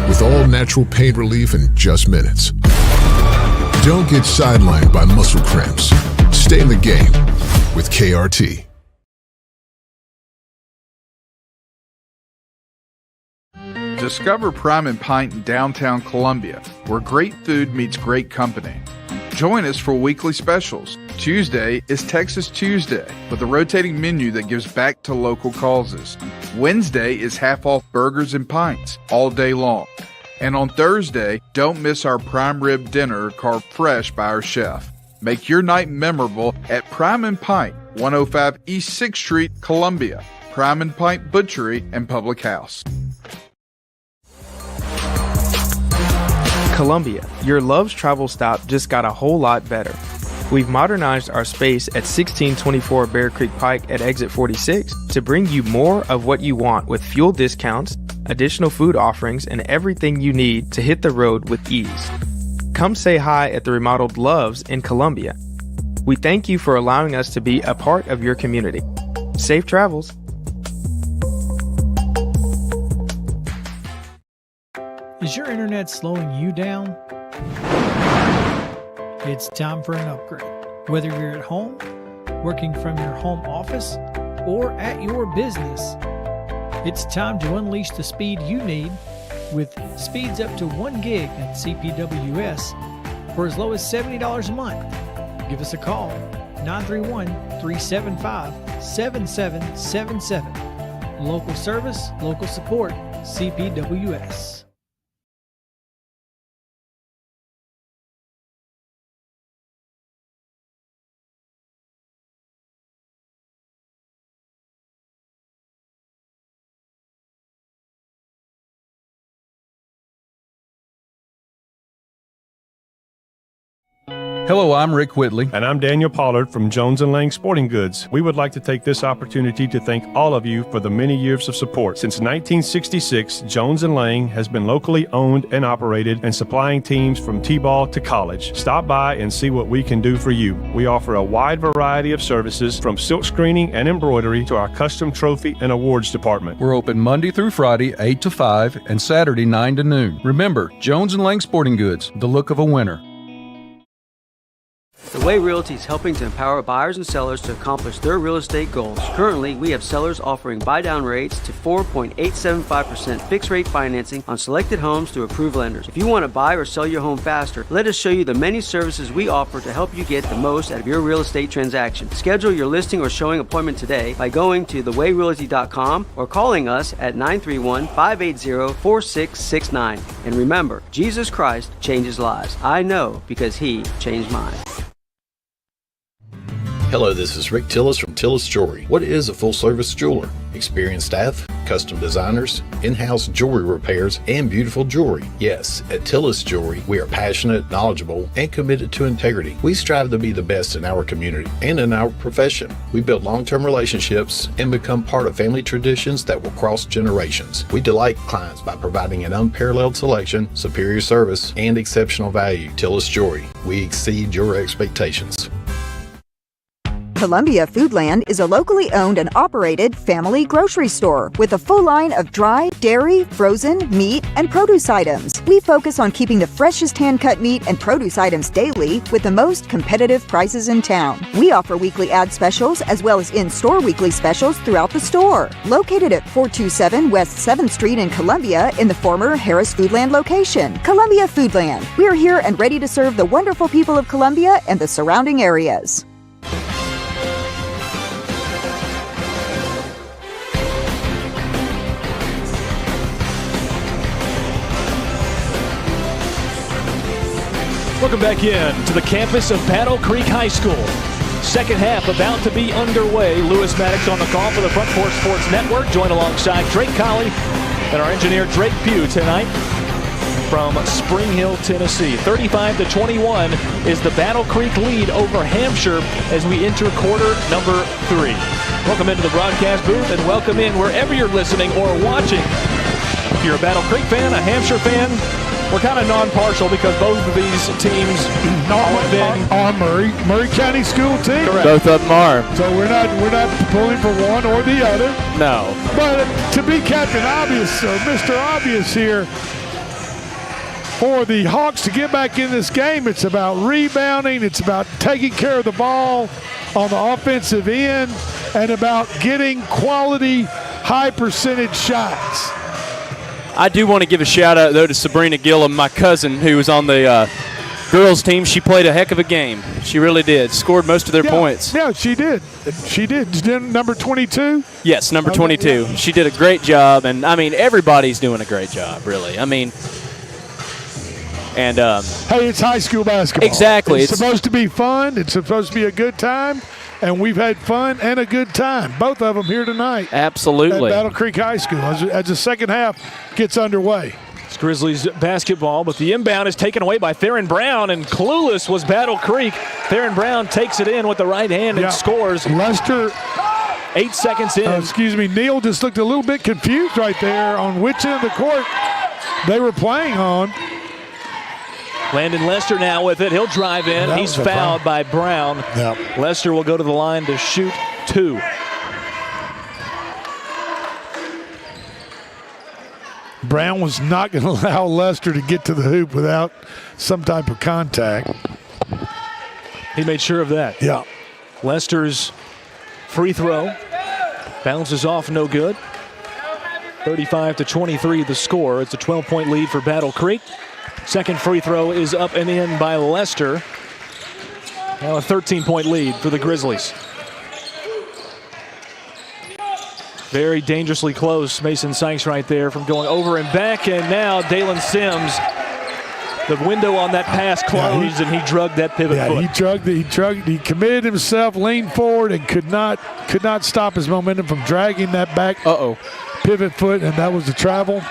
with all natural pain relief in just minutes. Don't get sidelined by muscle cramps. Stay in the game with KRT. Discover Prime and Pint in downtown Columbia, where great food meets great company. Join us for weekly specials. Tuesday is Texas Tuesday, with a rotating menu that gives back to local causes. Wednesday is half-off burgers and pints all day long. And on Thursday, don't miss our prime rib dinner carved fresh by our chef. Make your night memorable at Prime and Pint, 105 East 6th Street, Columbia. Prime and Pint Butchery and Public House. Columbia, your Love's travel stop just got a whole lot better. We've modernized our space at 1624 Bear Creek Pike at exit 46 to bring you more of what you want with fuel discounts, additional food offerings, and everything you need to hit the road with ease. Come say hi at the remodeled Love's in Columbia. We thank you for allowing us to be a part of your community. Safe travels. Is your internet slowing you down? It's time for an upgrade. Whether you're at home, working from your home office, or at your business, it's time to unleash the speed you need with speeds up to 1 gig at CPWS for as low as $70 a month. Give us a call, 931-375-7777. Local service, local support, CPWS. Hello, I'm Rick Whitley. And I'm Daniel Pollard from Jones & Lang Sporting Goods. We would like to take this opportunity to thank all of you for the many years of support. Since 1966, Jones & Lang has been locally owned and operated and supplying teams from T-ball to college. Stop by and see what we can do for you. We offer a wide variety of services from silk screening and embroidery to our custom trophy and awards department. We're open Monday through Friday, 8 to 5, and Saturday, 9 to noon. Remember, Jones & Lang Sporting Goods, the look of a winner. The Way Realty is helping to empower buyers and sellers to accomplish their real estate goals. Currently, we have sellers offering buy-down rates to 4.875% fixed-rate financing on selected homes through approved lenders. If you want to buy or sell your home faster, let us show you the many services we offer to help you get the most out of your real estate transaction. Schedule your listing or showing appointment today by going to thewayrealty.com or calling us at 931-580-4669. And remember, Jesus Christ changes lives. I know because He changed mine. Hello, this is Rick Tillis from Tillis Jewelry. What is a full-service jeweler? Experienced staff, custom designers, in-house jewelry repairs, and beautiful jewelry. Yes, at Tillis Jewelry, we are passionate, knowledgeable, and committed to integrity. We strive to be the best in our community and in our profession. We build long-term relationships and become part of family traditions that will cross generations. We delight clients by providing an unparalleled selection, superior service, and exceptional value. Tillis Jewelry, we exceed your expectations. Columbia Foodland is a locally owned and operated family grocery store with a full line of dry, dairy, frozen, meat, and produce items. We focus on keeping the freshest hand-cut meat and produce items daily with the most competitive prices in town. We offer weekly ad specials as well as in-store weekly specials throughout the store. Located at 427 West 7th Street in Columbia in the former Harris Foodland location. Columbia Foodland. We are here and ready to serve the wonderful people of Columbia and the surrounding areas. Welcome back in to the campus of Battle Creek High School. Second half about to be underway. Lewis Maddox on the call for the Front Porch Sports Network, joined alongside Drake Colley and our engineer Drake Pugh tonight from Spring Hill, Tennessee. 35-21 is the Battle Creek lead over Hampshire as we enter quarter number 3. Welcome into the broadcast booth and welcome in wherever you're listening or watching. If you're a Battle Creek fan, a Hampshire fan, we're kind of non-partial because both of these teams are Murray County School team. Correct. Both of them are. So we're not pulling for one or the other. No. But to be Captain Obvious, or Mr. Obvious here, for the Hawks to get back in this game, it's about rebounding, it's about taking care of the ball on the offensive end, and about getting quality, high percentage shots. I do want to give a shout out though to Sabrina Gillum, my cousin, who was on the girls team. She played a heck of a game. She really did. Scored most of their points. Yeah, she did. She did. Number 22? Yes, number 22. She did a great job, and I mean everybody's doing a great job, really. I mean, and hey, it's high school basketball. Exactly. It's supposed to be fun. It's supposed to be a good time. And we've had fun and a good time, both of them here tonight. Absolutely. At Battle Creek High School as the second half gets underway. It's Grizzlies basketball, but the inbound is taken away by Theron Brown, and clueless was Battle Creek. Theron Brown takes it in with the right hand and scores. Lester, 8 seconds in. Neil just looked a little bit confused right there on which end of the court they were playing on. Landon Lester now with it. He'll drive in. He's fouled by Brown. Yep. Lester will go to the line to shoot 2. Brown was not going to allow Lester to get to the hoop without some type of contact. He made sure of that. Yeah. Lester's free throw bounces off, no good. 35-23 the score. It's a 12-point lead for Battle Creek. Second free throw is up and in by Lester. Now a 13-point lead for the Grizzlies. Very dangerously close. Mason Sykes right there from going over and back, and now Dalen Sims. The window on that pass closed, and he drugged that pivot foot. He committed himself, leaned forward, and could not stop his momentum from dragging that back pivot foot, and that was the travel.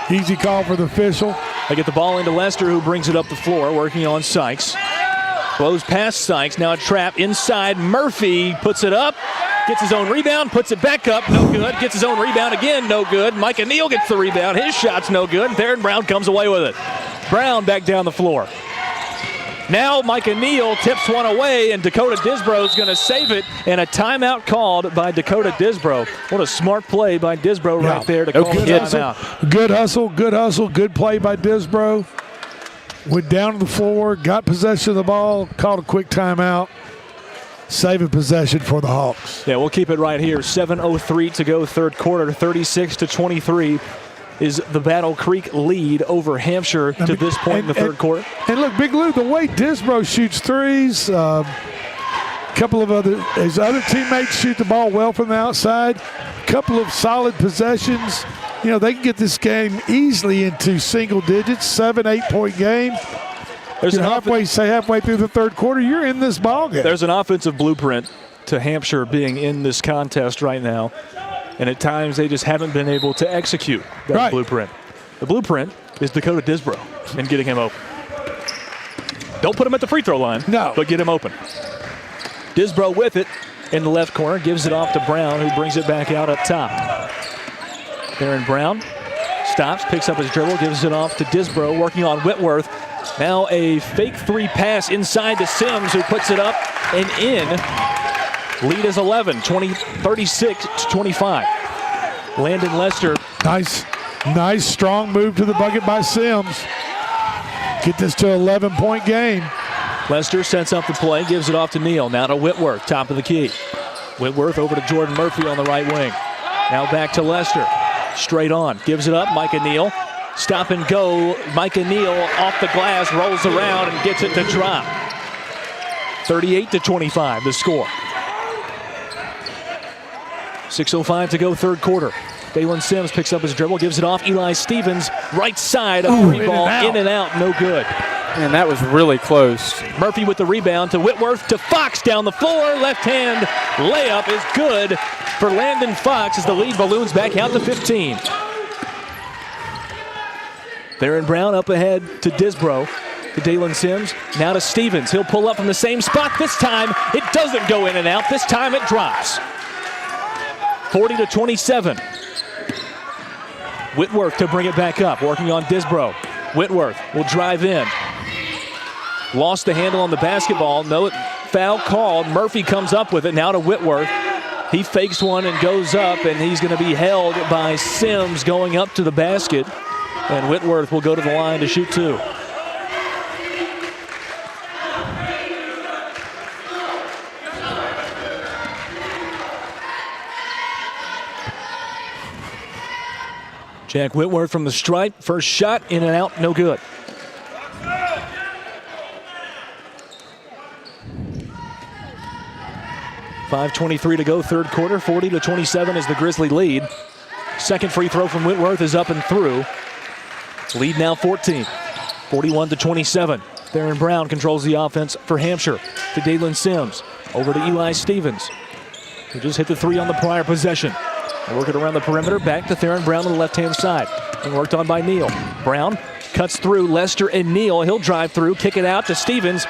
Easy call for the official. They get the ball into Lester, who brings it up the floor, working on Sykes. Blows past Sykes, now a trap inside. Murphy puts it up, gets his own rebound, puts it back up, no good. Gets his own rebound again, no good. Micah Neal gets the rebound, his shot's no good. Theron Brown comes away with it. Brown back down the floor. Now Micah Neal tips one away, and Dakota Disbro is going to save it, and a timeout called by Dakota Disbro. What a smart play by Disbro right there to call the timeout. Good hustle, good play by Disbro. Went down to the floor, got possession of the ball, called a quick timeout, saving possession for the Hawks. Yeah, we'll keep it right here. 7:03 to go, third quarter, 36-23. Is the Battle Creek lead over Hampshire to this point in the third quarter. And look, Big Lou, the way Disbro shoots threes, a couple of his other teammates shoot the ball well from the outside, a couple of solid possessions. You know, they can get this game easily into single digits, 7-8 point game. There's halfway through the third quarter, you're in this ball game. There's an offensive blueprint to Hampshire being in this contest right now. And at times, they just haven't been able to execute that blueprint. The blueprint is Dakota Disbro and getting him open. Don't put him at the free throw line, but get him open. Disbro with it in the left corner, gives it off to Brown, who brings it back out up top. Theron Brown stops, picks up his dribble, gives it off to Disbro, working on Whitworth. Now a fake three pass inside to Sims, who puts it up and in. Lead is 11, 36-25. Landon Lester. Nice strong move to the bucket by Sims. Get this to an 11-point game. Lester sets up the play, gives it off to Neal. Now to Whitworth, top of the key. Whitworth over to Jordan Murphy on the right wing. Now back to Lester. Straight on, gives it up, Micah Neal. Stop and go, Micah Neal off the glass, rolls around and gets it to drop. 38-25 the score. 6:05 to go, third quarter. Dalen Sims picks up his dribble, gives it off. Eli Stevens, right side, a free ball, in and out, no good. And that was really close. Murphy with the rebound to Whitworth to Fox down the floor. Left hand layup is good for Landon Fox as the lead balloons back out to 15. Theron Brown up ahead to Disbro. To Dalen Sims, now to Stevens. He'll pull up from the same spot. This time it doesn't go in and out. This time it drops. 40-27. Whitworth to bring it back up, working on Disbro. Whitworth will drive in. Lost the handle on the basketball. No foul called. Murphy comes up with it. Now to Whitworth. He fakes one and goes up, and he's going to be held by Sims going up to the basket. And Whitworth will go to the line to shoot two. Jack Whitworth from the stripe. First shot, in and out, no good. .5:23 to go, third quarter. 40-27 is the Grizzly lead. Second free throw from Whitworth is up and through. Lead now 14. 41-27. Theron Brown controls the offense for Hampshire. To Dalen Sims. Over to Eli Stevens, who just hit the three on the prior possession. Working around the perimeter, back to Theron Brown on the left-hand side. And worked on by Neal. Brown cuts through Lester and Neal. He'll drive through, kick it out to Stevens.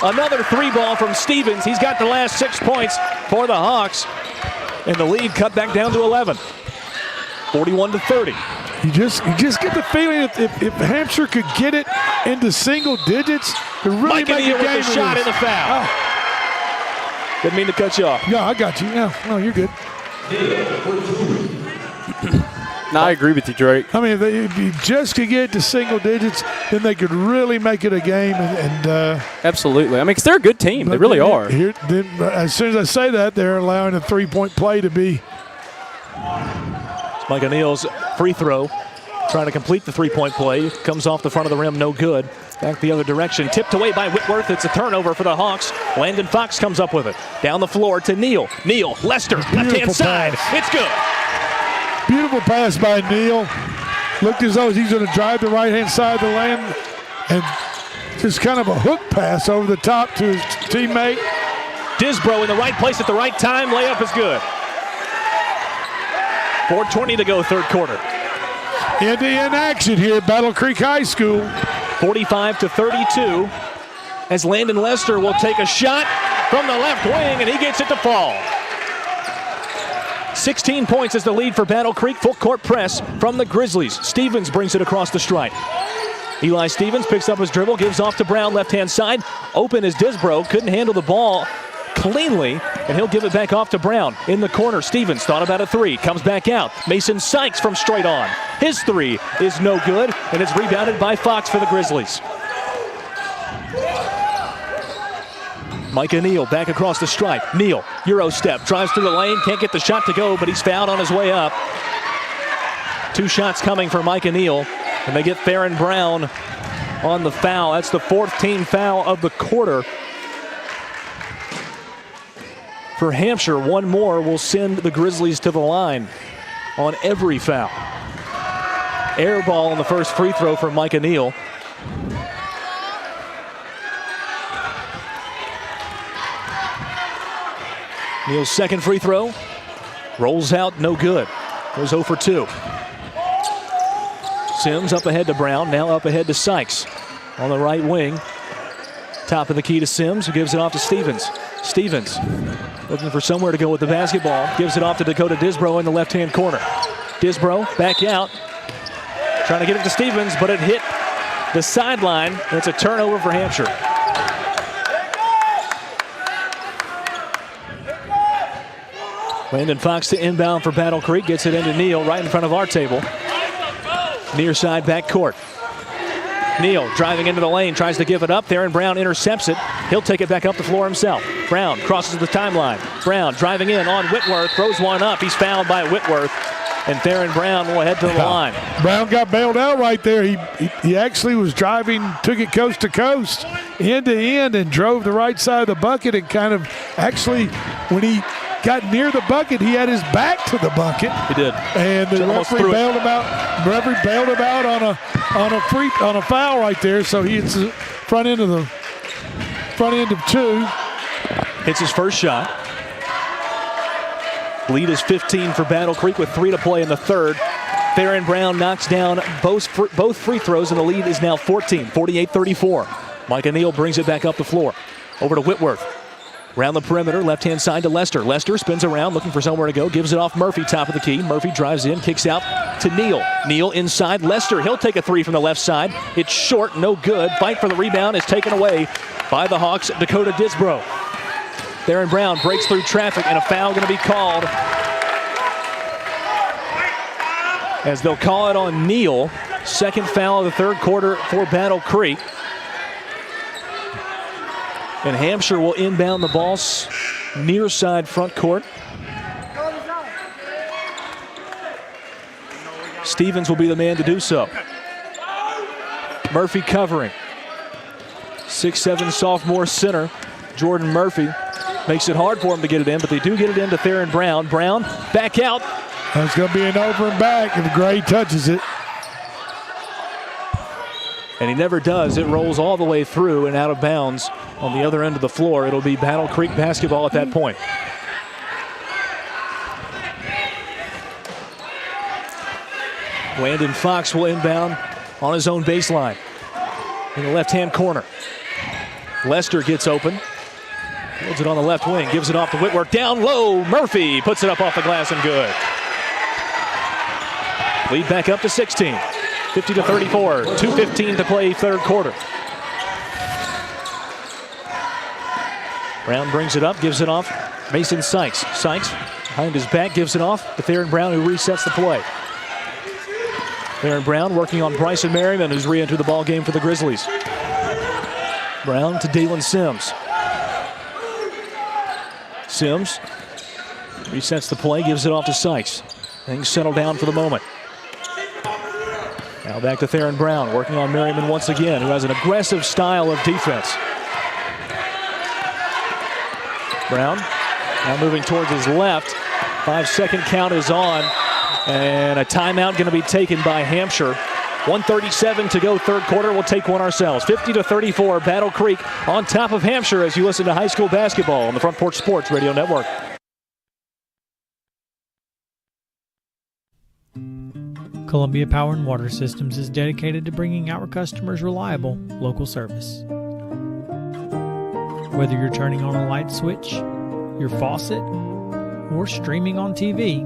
Another three ball from Stevens. He's got the last 6 points for the Hawks. And the lead cut back down to 11. 41-30. You just get the feeling if Hampshire could get it into single digits, it really Micah make Neal a game with the shot and the foul. Oh. Didn't mean to cut you off. Yeah, I got you. No, you're good. No, I agree with you, Drake. I mean, if you just could get it to single digits, then they could really make it a game. Absolutely. I mean, because they're a good team. They really are. As soon as I say that, they're allowing a three-point play to be. It's Micah Neal's free throw. Trying to complete the three-point play. Comes off the front of the rim, no good. Back the other direction. Tipped away by Whitworth. It's a turnover for the Hawks. Landon Fox comes up with it. Down the floor to Neal. Neal, Lester, left-hand side. It's good. Beautiful pass by Neal. Looked as though he's going to drive the right-hand side of the lane. And just kind of a hook pass over the top to his teammate. Disbro in the right place at the right time. Layup is good. 4:20 to go, third quarter. In action here at Battle Creek High School. 45-32 as Landon Lester will take a shot from the left wing, and he gets it to fall. 16 points is the lead for Battle Creek. Full court press from the Grizzlies. Stevens brings it across the stripe. Eli Stevens picks up his dribble, gives off to Brown, left-hand side. Open is Disbro, couldn't handle the ball cleanly, and he'll give it back off to Brown. In the corner, Stevens thought about a three, comes back out. Mason Sykes from straight on. His three is no good, and it's rebounded by Fox for the Grizzlies. Micah Neal back across the stripe. Neal, Euro step, drives through the lane, can't get the shot to go, but he's fouled on his way up. 2 shots coming for Micah Neal, and they get Theron Brown on the foul. That's the 4th team foul of the quarter. For Hampshire, one more will send the Grizzlies to the line on every foul. Air ball on the first free throw for Micah Neal. Neal's second free throw rolls out, no good. Goes 0 for 2. Sims up ahead to Brown, now up ahead to Sykes on the right wing. Top of the key to Sims, who gives it off to Stevens. Stevens looking for somewhere to go with the basketball. Gives it off to Dakota Disbro in the left-hand corner. Disbro back out. Trying to get it to Stevens, but it hit the sideline. And it's a turnover for Hampshire. Landon Fox to inbound for Battle Creek. Gets it into Neal right in front of our table. Near side back court. Neal driving into the lane, tries to give it up there, and Brown intercepts it. He'll take it back up the floor himself. Brown crosses the timeline. Brown driving in on Whitworth, throws one up. He's fouled by Whitworth, and Theron Brown will head to the line. Brown got bailed out right there. He actually was driving, took it coast to coast, end to end, and drove the right side of the bucket, and kind of actually, when he got near the bucket, he had his back to the bucket. He did. And the referee bailed him out. Referee bailed him out on a foul right there. So he hits the front end of two. Hits his first shot. Lead is 15 for Battle Creek with 3 to play in the third. Theron Brown knocks down both free throws, and the lead is now 14, 48-34. Micah Neal brings it back up the floor. Over to Whitworth. Around the perimeter, left-hand side to Lester. Lester spins around, looking for somewhere to go. Gives it off Murphy, top of the key. Murphy drives in, kicks out to Neal. Neal inside. Lester, he'll take a three from the left side. It's short, no good. Fight for the rebound is taken away by the Hawks, Dakota Disbro. Theron Brown breaks through traffic, and a foul going to be called, as they'll call it on Neal. Second foul of the third quarter for Battle Creek. And Hampshire will inbound the ball near side front court. Stevens will be the man to do so. Murphy covering. 6'7" sophomore center Jordan Murphy makes it hard for him to get it in, but they do get it into Theron Brown. Brown back out. That's going to be an over and back if Gray touches it. And he never does. It rolls all the way through and out of bounds on the other end of the floor. It'll be Battle Creek basketball at that point. Landon Fox will inbound on his own baseline in the left-hand corner. Lester gets open. Holds it on the left wing. Gives it off to Whitworth. Down low. Murphy puts it up off the glass and good. Lead back up to 16. 50-34. 2:15 to play third quarter. Brown brings it up. Gives it off. Mason Sykes. Sykes behind his back. Gives it off to Theron Brown, who resets the play. Theron Brown working on Bryson Merriman, who's re-entered the ball game for the Grizzlies. Brown to Dalen Sims. Sims resets the play, gives it off to Sykes. Things settle down for the moment. Now back to Theron Brown, working on Merriman once again, who has an aggressive style of defense. Brown now moving towards his left. 5-second count is on, and a timeout going to be taken by Hampshire. 1:37 to go third quarter. We'll take one ourselves. 50-34, Battle Creek on top of Hampshire as you listen to high school basketball on the Front Porch Sports Radio Network. Columbia Power and Water Systems is dedicated to bringing our customers reliable local service. Whether you're turning on a light switch, your faucet, or streaming on TV,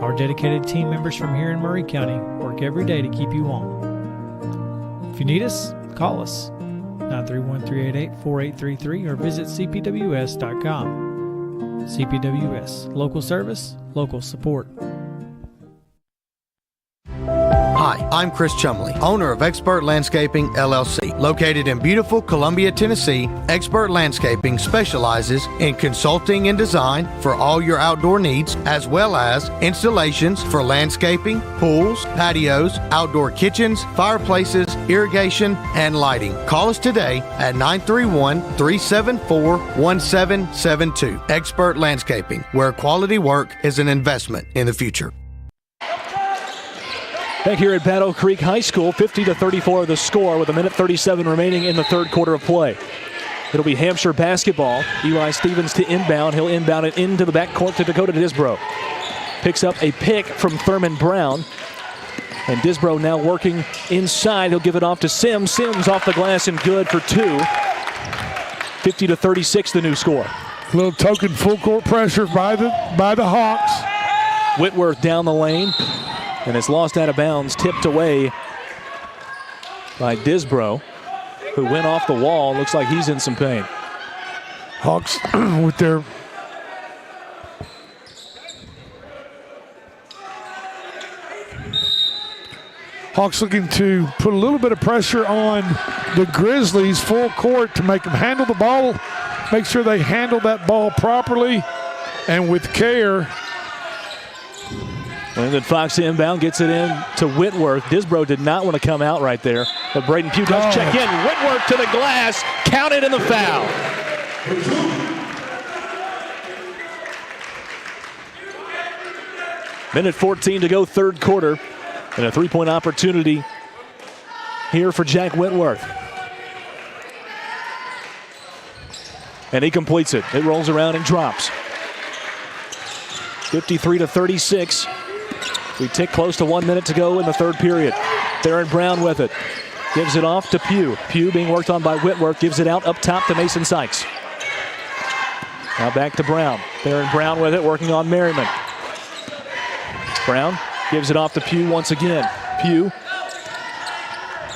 our dedicated team members from here in Murray County work every day to keep you on. If you need us, call us 931-388-4833 or visit cpws.com. CPWS, local service, local support. Hi, I'm Chris Chumley, owner of Expert Landscaping, LLC. Located in beautiful Columbia, Tennessee, Expert Landscaping specializes in consulting and design for all your outdoor needs, as well as installations for landscaping, pools, patios, outdoor kitchens, fireplaces, irrigation, and lighting. Call us today at 931-374-1772. Expert Landscaping, where quality work is an investment in the future. Back here at Battle Creek High School, 50-34 the score with 1:37 remaining in the third quarter of play. It'll be Hampshire basketball. Eli Stevens to inbound. He'll inbound it into the backcourt to Dakota Disbro. Picks up a pick from Thurman Brown. And Disbro now working inside. He'll give it off to Sims. Sims off the glass and good for two. 50-36 the new score. A little token full court pressure by the Hawks. Whitworth down the lane. And it's lost out of bounds, tipped away by Disbro, who went off the wall. Looks like he's in some pain. Hawks with their Hawks looking to put a little bit of pressure on the Grizzlies full court to make them handle the ball, make sure they handle that ball properly and with care. And then Fox inbound, gets it in to Whitworth. Disbro did not want to come out right there, but Braden Pugh does check in. Whitworth to the glass, counted in the foul. Minute 14 to go, third quarter, and a three-point opportunity here for Jack Whitworth. And he completes it. It rolls around and drops. 53-36. We tick close to 1 minute to go in the third period. Theron Brown with it. Gives it off to Pugh. Pugh being worked on by Whitworth. Gives it out up top to Mason Sykes. Now back to Brown. Theron Brown with it, working on Merriman. Brown gives it off to Pugh once again. Pugh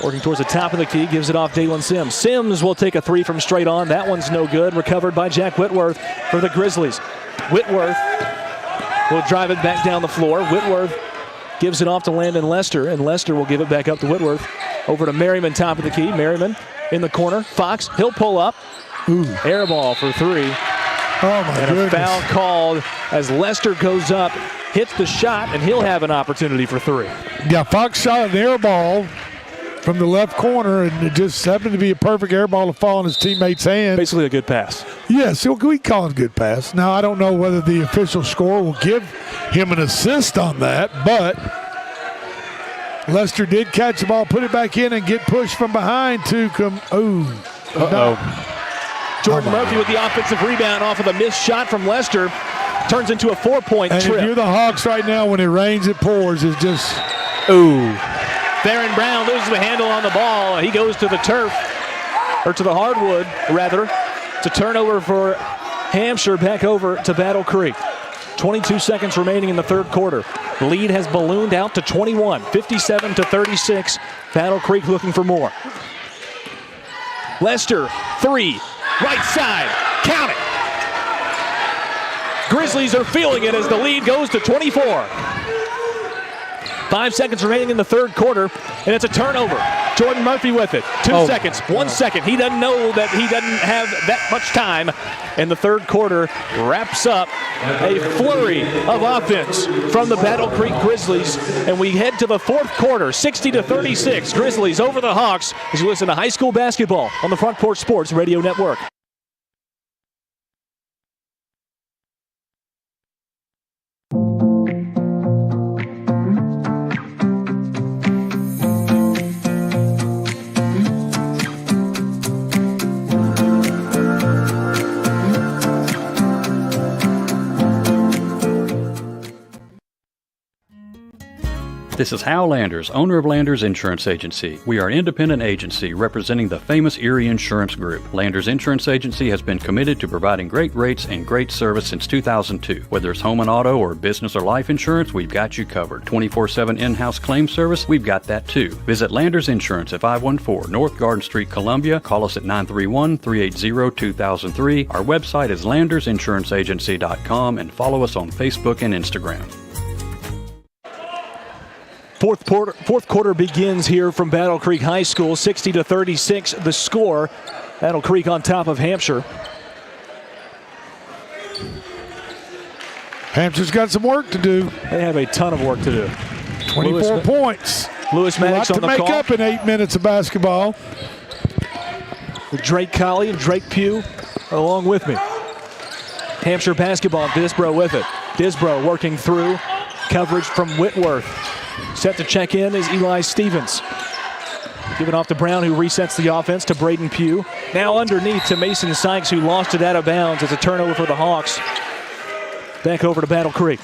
working towards the top of the key, gives it off Dalen Sims. Sims will take a three from straight on. That one's no good. Recovered by Jack Whitworth for the Grizzlies. Whitworth will drive it back down the floor. Whitworth gives it off to Landon Lester, and Lester will give it back up to Whitworth. Over to Merriman, top of the key. Merriman in the corner. Fox, he'll pull up. Air ball for three. Oh, my goodness. A foul called as Lester goes up, hits the shot, and he'll have an opportunity for three. Yeah, Fox shot an air ball from the left corner, and it just happened to be a perfect air ball to fall in his teammate's hand. Basically a good pass. Yes, we call it a good pass. Now, I don't know whether the official score will give him an assist on that, but Lester did catch the ball, put it back in, and get pushed from behind to come. Jordan Murphy with the offensive rebound off of the missed shot from Lester. Turns into a 4-point and trip. If you're the Hawks right now, when it rains, it pours. It's just. Theron Brown loses the handle on the ball. He goes to the turf, or to the hardwood, rather. It's a turnover for Hampshire, back over to Battle Creek. 22 seconds remaining in the third quarter. The lead has ballooned out to 21, 57-36. Battle Creek looking for more. Lester, three, right side, count it. Grizzlies are feeling it as the lead goes to 24. 5 seconds remaining in the third quarter, and it's a turnover. Jordan Murphy with it. 2 seconds, 1 second. He doesn't know that he doesn't have that much time. And the third quarter wraps up a flurry of offense from the Battle Creek Grizzlies. And we head to the fourth quarter, 60-36. Grizzlies over the Hawks as you listen to high school basketball on the Front Porch Sports Radio Network. This is Hal Landers, owner of Landers Insurance Agency. We are an independent agency representing the famous Erie Insurance Group. Landers Insurance Agency has been committed to providing great rates and great service since 2002. Whether it's home and auto or business or life insurance, we've got you covered. 24/7 in-house claim service, we've got that too. Visit Landers Insurance at 514 North Garden Street, Columbia. Call us at 931-380-2003. Our website is landersinsuranceagency.com and follow us on Facebook and Instagram. Fourth quarter begins here from Battle Creek High School, 60-36 the score. Battle Creek on top of Hampshire. Hampshire's got some work to do. They have a ton of work to do. 24 points. Lewis Maddox on the call. A lot to make up in 8 minutes of basketball. With Drake Colley and Drake Pugh along with me. Hampshire basketball, Disbro with it. Disbro working through. Coverage from Whitworth. Set to check in is Eli Stevens. Give it off to Brown, who resets the offense to Braden Pugh. Now underneath to Mason Sykes, who lost it out of bounds. It's a turnover for the Hawks. Back over to Battle Creek.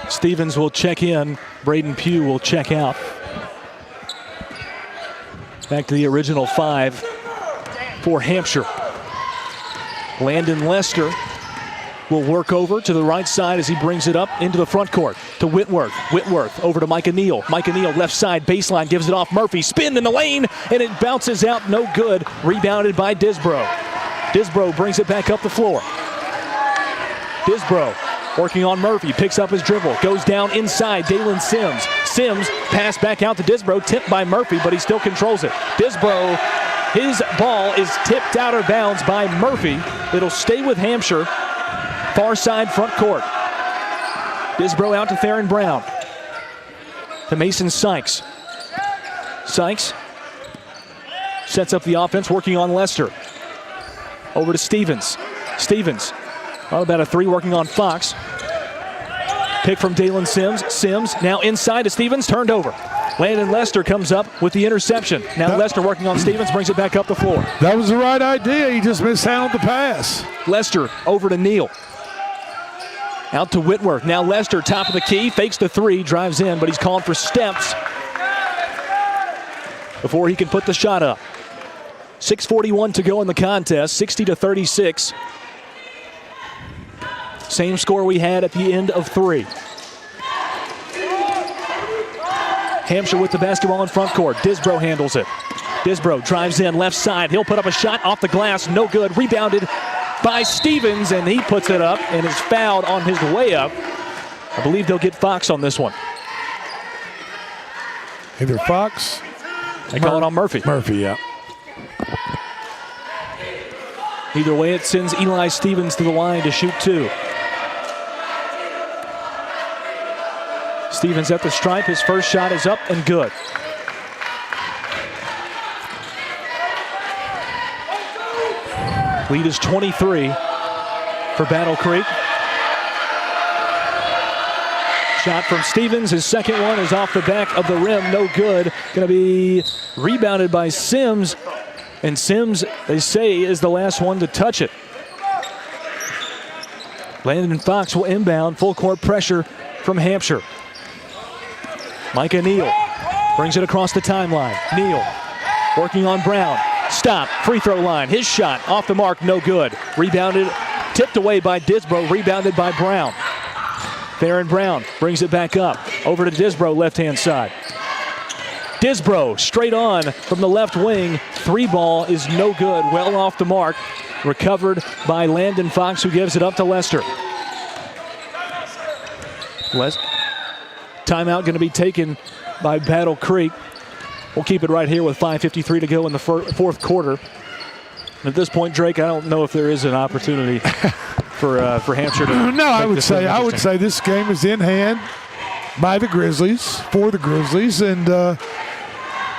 Stevens will check in. Braden Pugh will check out. Back to the original five for Hampshire. Landon Lester will work over to the right side as he brings it up into the front court to Whitworth. Whitworth over to Micah Neal. Micah Neal left side baseline, gives it off Murphy. Spin in the lane, and it bounces out, no good. Rebounded by Disbro. Disbro brings it back up the floor. Disbro Working on Murphy, picks up his dribble, goes down inside, Dalen Sims. Sims, pass back out to Disbro, tipped by Murphy, but he still controls it. Disbro, his ball is tipped out of bounds by Murphy. It'll stay with Hampshire, far side front court. Disbro out to Theron Brown. To Mason Sykes. Sykes sets up the offense, working on Lester. Over to Stevens. Stevens, about a three, working on Fox. Pick from Dalen Sims. Sims now inside to Stevens, turned over. Landon Lester comes up with the interception. Now Lester working on Stevens, brings it back up the floor. That was the right idea. He just mishandled the pass. Lester over to Neal. Out to Whitworth. Now Lester, top of the key, fakes the three, drives in, but he's called for steps before he can put the shot up. 6:41 to go in the contest, 60-36. Same score we had at the end of three. Hampshire with the basketball in front court. Disbro handles it. Disbro drives in left side. He'll put up a shot off the glass. No good. Rebounded by Stevens, and he puts it up and is fouled on his way up. I believe they'll get Fox on this one. Either Fox. They call it on Murphy. Murphy, yeah. Either way, it sends Eli Stevens to the line to shoot two. Stevens at the stripe. His first shot is up and good. Lead is 23 for Battle Creek. Shot from Stevens. His second one is off the back of the rim. No good. Going to be rebounded by Sims. And Sims, they say, is the last one to touch it. Landon Fox will inbound. Full court pressure from Hampshire. Micah Neal brings it across the timeline. Neal working on Brown. Stop. Free throw line. His shot off the mark. No good. Rebounded. Tipped away by Disbro. Rebounded by Brown. Theron Brown brings it back up. Over to Disbro, left-hand side. Disbro straight on from the left wing. Three ball is no good. Well off the mark. Recovered by Landon Fox, who gives it up to Lester. Timeout going to be taken by Battle Creek. We'll keep it right here with 5:53 to go in the fourth quarter. At this point, Drake, I don't know if there is an opportunity for Hampshire to. No, I would say this game is in hand by the Grizzlies, for the Grizzlies, and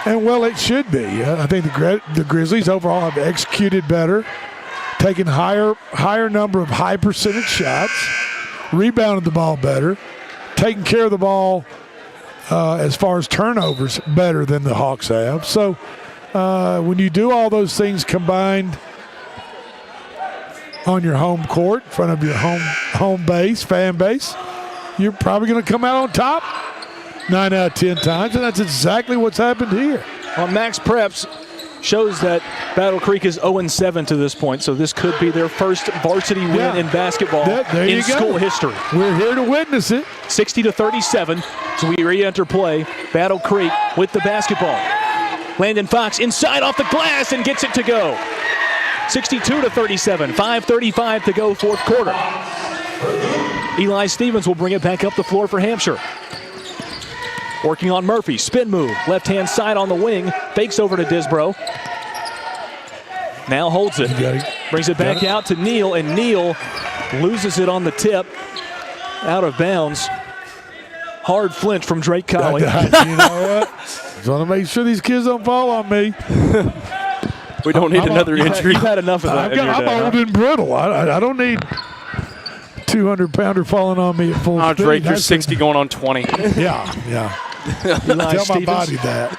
well, it should be. I think the Grizzlies overall have executed better, taken higher number of high percentage shots, rebounded the ball better, taking care of the ball as far as turnovers better than the Hawks have. So when you do all those things combined on your home court, in front of your home base, fan base, you're probably going to come out on top 9 out of 10 times, and that's exactly what's happened here. Well, Max Preps shows that Battle Creek is 0-7 to this point, so this could be their first varsity win in basketball in school history. We're here to witness it. 60-37, so we re-enter play. Battle Creek with the basketball. Landon Fox inside off the glass and gets it to go. 62-37, 5:35 to go, fourth quarter. Eli Stevens will bring it back up the floor for Hampshire. Working on Murphy, spin move, left-hand side on the wing, fakes over to Disbro. Now holds it, brings it back out to Neal, and Neal loses it on the tip, out of bounds. Hard flinch from Drake Colley. You know what? Just want to make sure these kids don't fall on me. We don't need another injury. You've had enough of that. I'm old and brittle. I don't need 200-pounder falling on me at full speed. Drake, you're 60 going on 20. Yeah. Eli Tell my body that.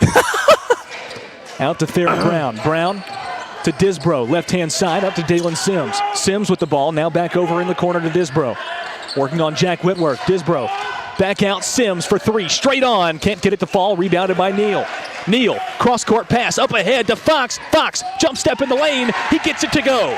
Out to Theron Brown. Brown to Disbro. Left-hand side up to Dalen Sims. Sims with the ball. Now back over in the corner to Disbro. Working on Jack Whitworth. Disbro. Back out Sims for three. Straight on. Can't get it to fall. Rebounded by Neal. Neal. Cross-court pass. Up ahead to Fox. Fox. Jump step in the lane. He gets it to go.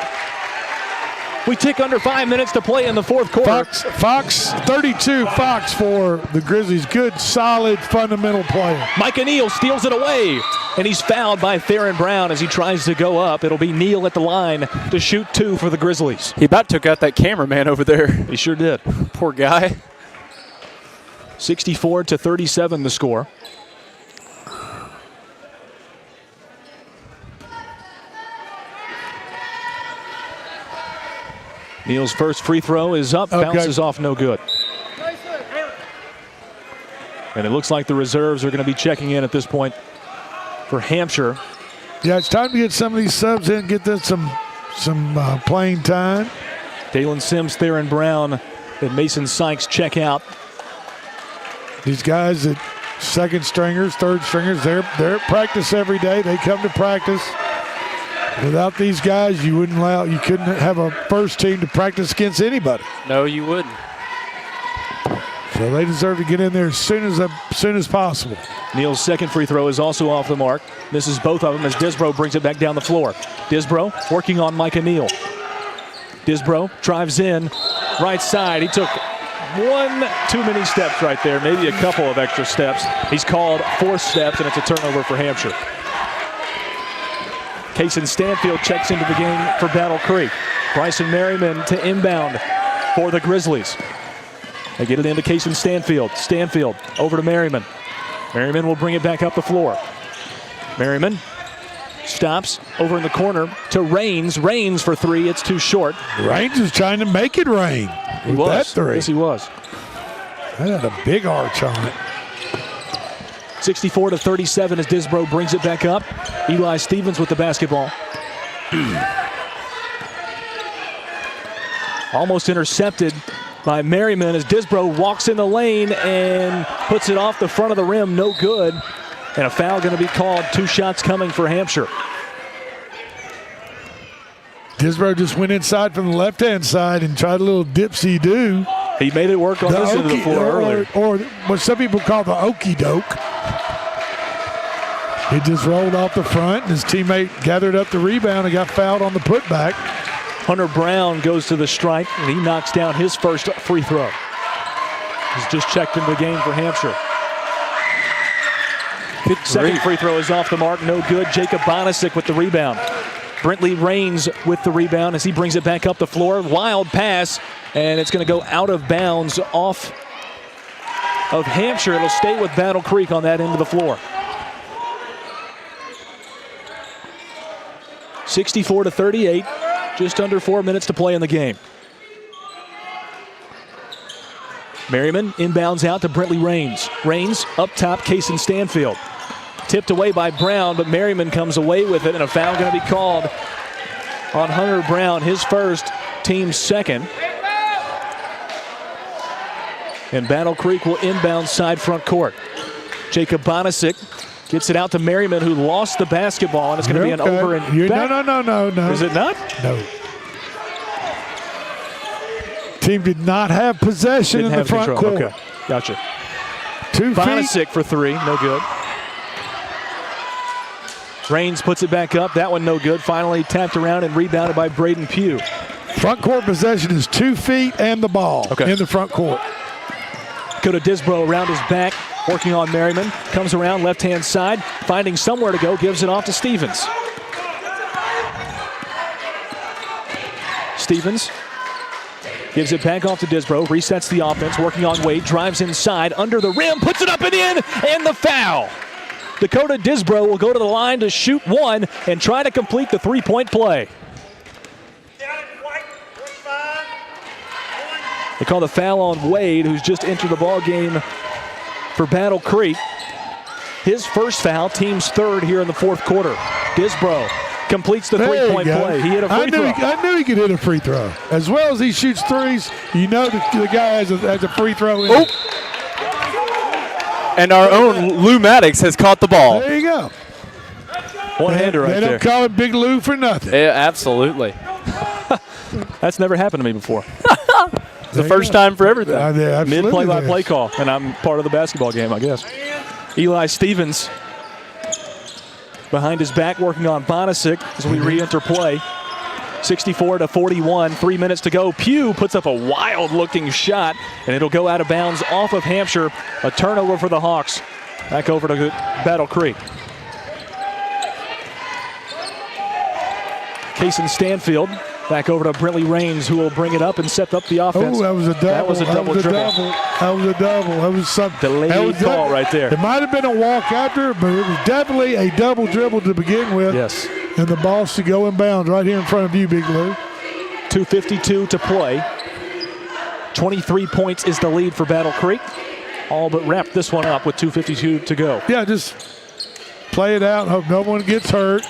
We tick under 5 minutes to play in the fourth quarter. Fox 32, Fox for the Grizzlies. Good, solid, fundamental player. Micah Neal steals it away, and he's fouled by Theron Brown as he tries to go up. It'll be Neal at the line to shoot 2 for the Grizzlies. He about took out that cameraman over there. He sure did. Poor guy. 64-37 the score. Neal's first free throw is up, bounces off, no good. And it looks like the reserves are going to be checking in at this point for Hampshire. Yeah, it's time to get some of these subs in, get them some playing time. Dalen Sims, Theron Brown, and Mason Sykes check out. These guys that second stringers, third stringers, they're at practice every day. They come to practice. Without these guys, you couldn't have a first team to practice against anybody. No, you wouldn't. So they deserve to get in there as soon as possible. Neal's second free throw is also off the mark. Misses both of them as Disbro brings it back down the floor. Disbro working on Micah Neal. Disbro drives in, right side. He took one too many steps right there, maybe a couple of extra steps. He's called 4 steps, and it's a turnover for Hampshire. Kaysen Stanfield checks into the game for Battle Creek. Bryson Merriman to inbound for the Grizzlies. They get it into Kaysen Stanfield. Stanfield over to Merriman. Merriman will bring it back up the floor. Merriman stops over in the corner to Raines. Raines for 3. It's too short. Raines is trying to make it rain. He was. That 3. Yes, he was. That had a big arch on it. 64-37 as Disbro brings it back up. Eli Stevens with the basketball. Almost intercepted by Merriman as Disbro walks in the lane and puts it off the front of the rim. No good. And a foul going to be called. 2 shots coming for Hampshire. Disbro just went inside from the left-hand side and tried a little dipsy-do. He made it work on this end of the floor earlier. Or what some people call the okey-doke. He just rolled off the front, and his teammate gathered up the rebound and got fouled on the putback. Hunter Brown goes to the stripe, and he knocks down his first free throw. He's just checked into the game for Hampshire. Second free throw is off the mark, no good. Jacob Bonisic with the rebound. Brentley Raines with the rebound as he brings it back up the floor. Wild pass, and it's going to go out of bounds off of Hampshire. It'll stay with Battle Creek on that end of the floor. 64-38, just under 4 minutes to play in the game. Merriman inbounds out to Brentley Raines. Raines up top, Kaysen Stanfield. Tipped away by Brown, but Merriman comes away with it, and a foul going to be called on Hunter Brown, his first, team second. And Battle Creek will inbound side front court. Jacob Bonisic gets it out to Merriman, who lost the basketball, and it's going to be an over and back. No. Is it not? No. Team did not have possession in the front court. Okay, gotcha. 2 feet. Bonisic for 3, no good. Raines puts it back up. That one no good. Finally tapped around and rebounded by Braden Pugh. Front court possession is 2 feet and the ball in the front court. Go to Disbro around his back, working on Merriman. Comes around left-hand side, finding somewhere to go, gives it off to Stevens. Stevens gives it back off to Disbro, resets the offense, working on Wade, drives inside, under the rim, puts it up and in, and the foul. Dakota Disbro will go to the line to shoot 1 and try to complete the 3-point play. They call the foul on Wade, who's just entered the ball game for Battle Creek. His first foul, team's third here in the fourth quarter. Disbro completes the 3-point play. He hit a free throw. I knew he could hit a free throw. As well as he shoots threes, you know the guy has a free throw in. And our own Lou Maddox has caught the ball. There you go. One-hander right there. They don't call him Big Lou for nothing. Yeah, absolutely. That's never happened to me before. It's the first time for everything. Mid-play-by-play call, and I'm part of the basketball game, I guess. Eli Stevens behind his back working on Bonisic as we re-enter play. 64-41, 3 minutes to go. Pugh puts up a wild-looking shot, and it'll go out of bounds off of Hampshire. A turnover for the Hawks. Back over to Battle Creek. Kaysen Stanfield back over to Brentley Rains, who will bring it up and set up the offense. Oh, that was a double. That was a double dribble. That was a double. That was something. Delayed call right there. It might have been a walk after, but it was definitely a double dribble to begin with. Yes. And the ball should go in bounds right here in front of you, Big Lou. 2:52 to play. 23 points is the lead for Battle Creek. All but wrapped this one up with 2:52 to go. Yeah, just play it out and hope no one gets hurt.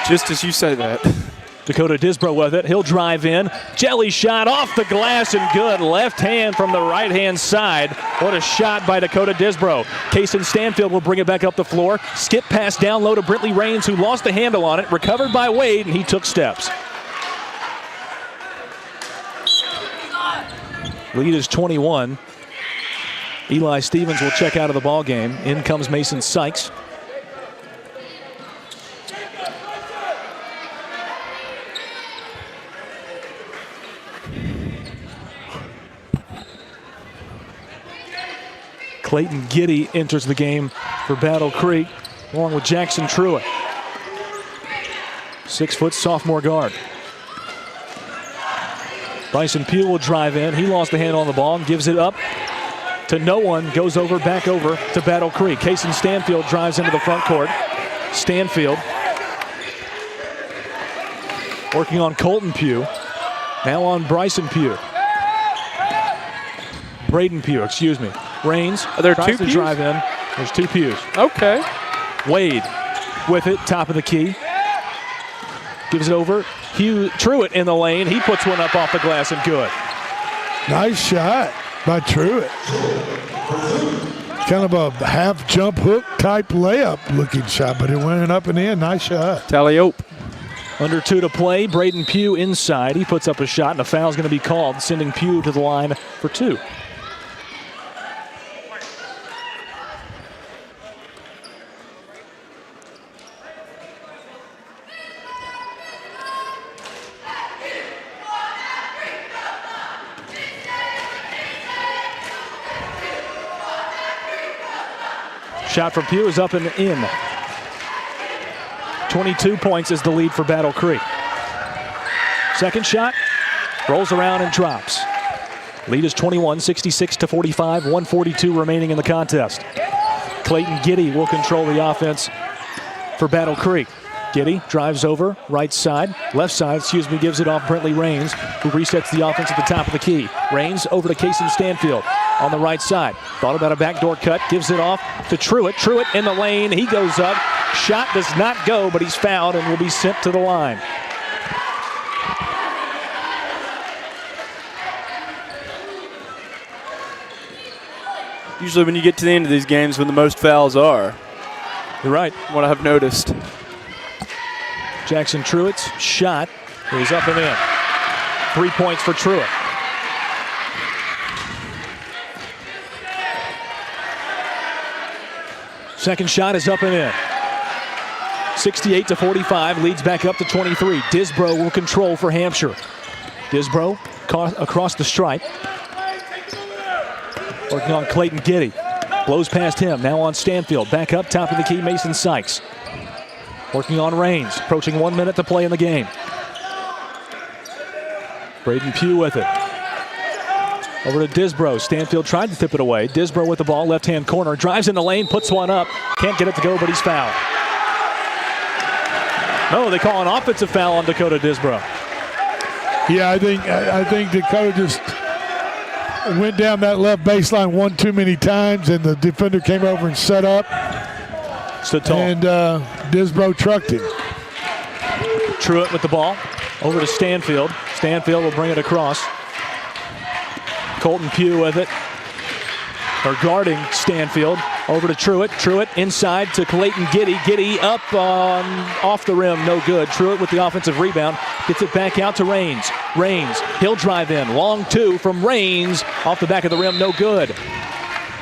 Just as you say that. Dakota Disbro with it. He'll drive in. Jelly shot off the glass and good. Left hand from the right-hand side. What a shot by Dakota Disbro. Kaysen Stanfield will bring it back up the floor. Skip pass down low to Brentley Rains, who lost the handle on it. Recovered by Wade, and he took steps. Lead is 21. Eli Stevens will check out of the ball game. In comes Mason Sykes. Clayton Giddy enters the game for Battle Creek, along with Jackson Truitt. 6-foot sophomore guard. Bryson Pugh will drive in. He lost the handle on the ball and gives it up to no one. Goes back over to Battle Creek. Kaysen Stanfield drives into the front court. Stanfield working on Colton Pugh. Now on Bryson Pugh. Braden Pugh, excuse me. Rains. Are there tries two to Pews? drive in. There's two Pews. Okay. Wade with it, top of the key. Gives it over. Hugh Truitt in the lane. He puts one up off the glass and good. Nice shot by Truitt. Kind of a half jump hook type layup looking shot, but it went up and in. Nice shot. Tally-ope. Under 2 to play. Braden Pugh inside. He puts up a shot, and a foul's going to be called, sending Pugh to the line for 2. Shot from Pugh is up and in. 22 points is the lead for Battle Creek. Second shot, rolls around and drops. Lead is 21, 66-45, 142 remaining in the contest. Clayton Giddy will control the offense for Battle Creek. Giddy drives over, right side, left side, gives it off Brentley Rains, who resets the offense at the top of the key. Rains over to Kaysen Stanfield on the right side. Thought about a backdoor cut, gives it off to Truitt. Truitt in the lane, he goes up. Shot does not go, but he's fouled and will be sent to the line. Usually when you get to the end of these games when the most fouls are. You're right. What I have noticed. Jackson Truitt's shot is up and in. 3 points for Truitt. Second shot is up and in. 68-45, leads back up to 23. Disbro will control for Hampshire. Disbro across the stripe. Working on Clayton Giddy. Blows past him, now on Stanfield. Back up, top of the key, Mason Sykes. Working on Rains, approaching 1 minute to play in the game. Braden Pugh with it. Over to Disbro. Stanfield tried to tip it away. Disbro with the ball, left-hand corner. Drives in the lane, puts one up. Can't get it to go, but he's fouled. No, they call an offensive foul on Dakota Disbro. Yeah, I think Dakota just went down that left baseline one too many times, and the defender came over and set up. Stood tall. And Disbro trucked him. Truitt with the ball. Over to Stanfield. Stanfield will bring it across. Colton Pugh with it. Or guarding Stanfield. Over to Truitt. Truitt inside to Clayton Giddy. Giddy up off the rim. No good. Truitt with the offensive rebound. Gets it back out to Rains. Rains. He'll drive in. Long 2 from Rains. Off the back of the rim. No good.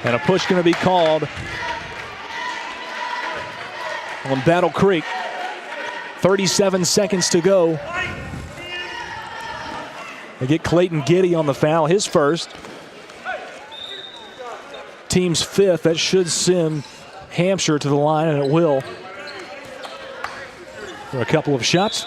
And a push going to be called on Battle Creek. 37 seconds to go They get Clayton Giddy on the foul, his first. Team's fifth. That should send Hampshire to the line, and it will. For a couple of shots.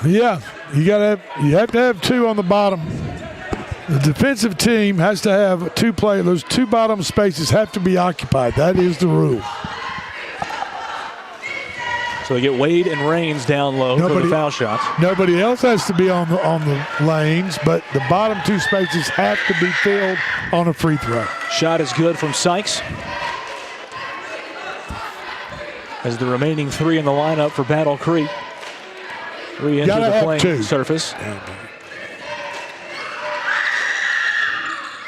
Yeah, you have to have two on the bottom. The defensive team has to have two players. Those two bottom spaces have to be occupied. That is the rule. So they get Wade and Raines down low for the foul shots. Nobody else has to be on the lanes, but the bottom two spaces have to be filled on a free throw. Shot is good from Sykes. As the remaining three in the lineup for Battle Creek re-enter the playing surface.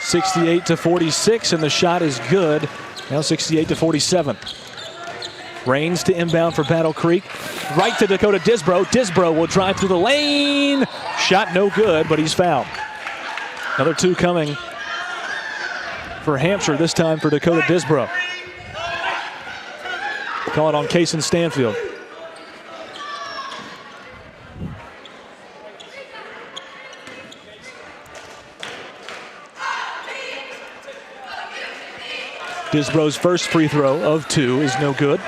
68-46, and the shot is good. Now 68-47. Raines to inbound for Battle Creek. Right to Dakota Disbro. Disbro will drive through the lane. Shot no good, but he's fouled. Another two coming for Hampshire, this time for Dakota Disbro. Call it on Cason Stanfield. Disbro's first free throw of two is no good.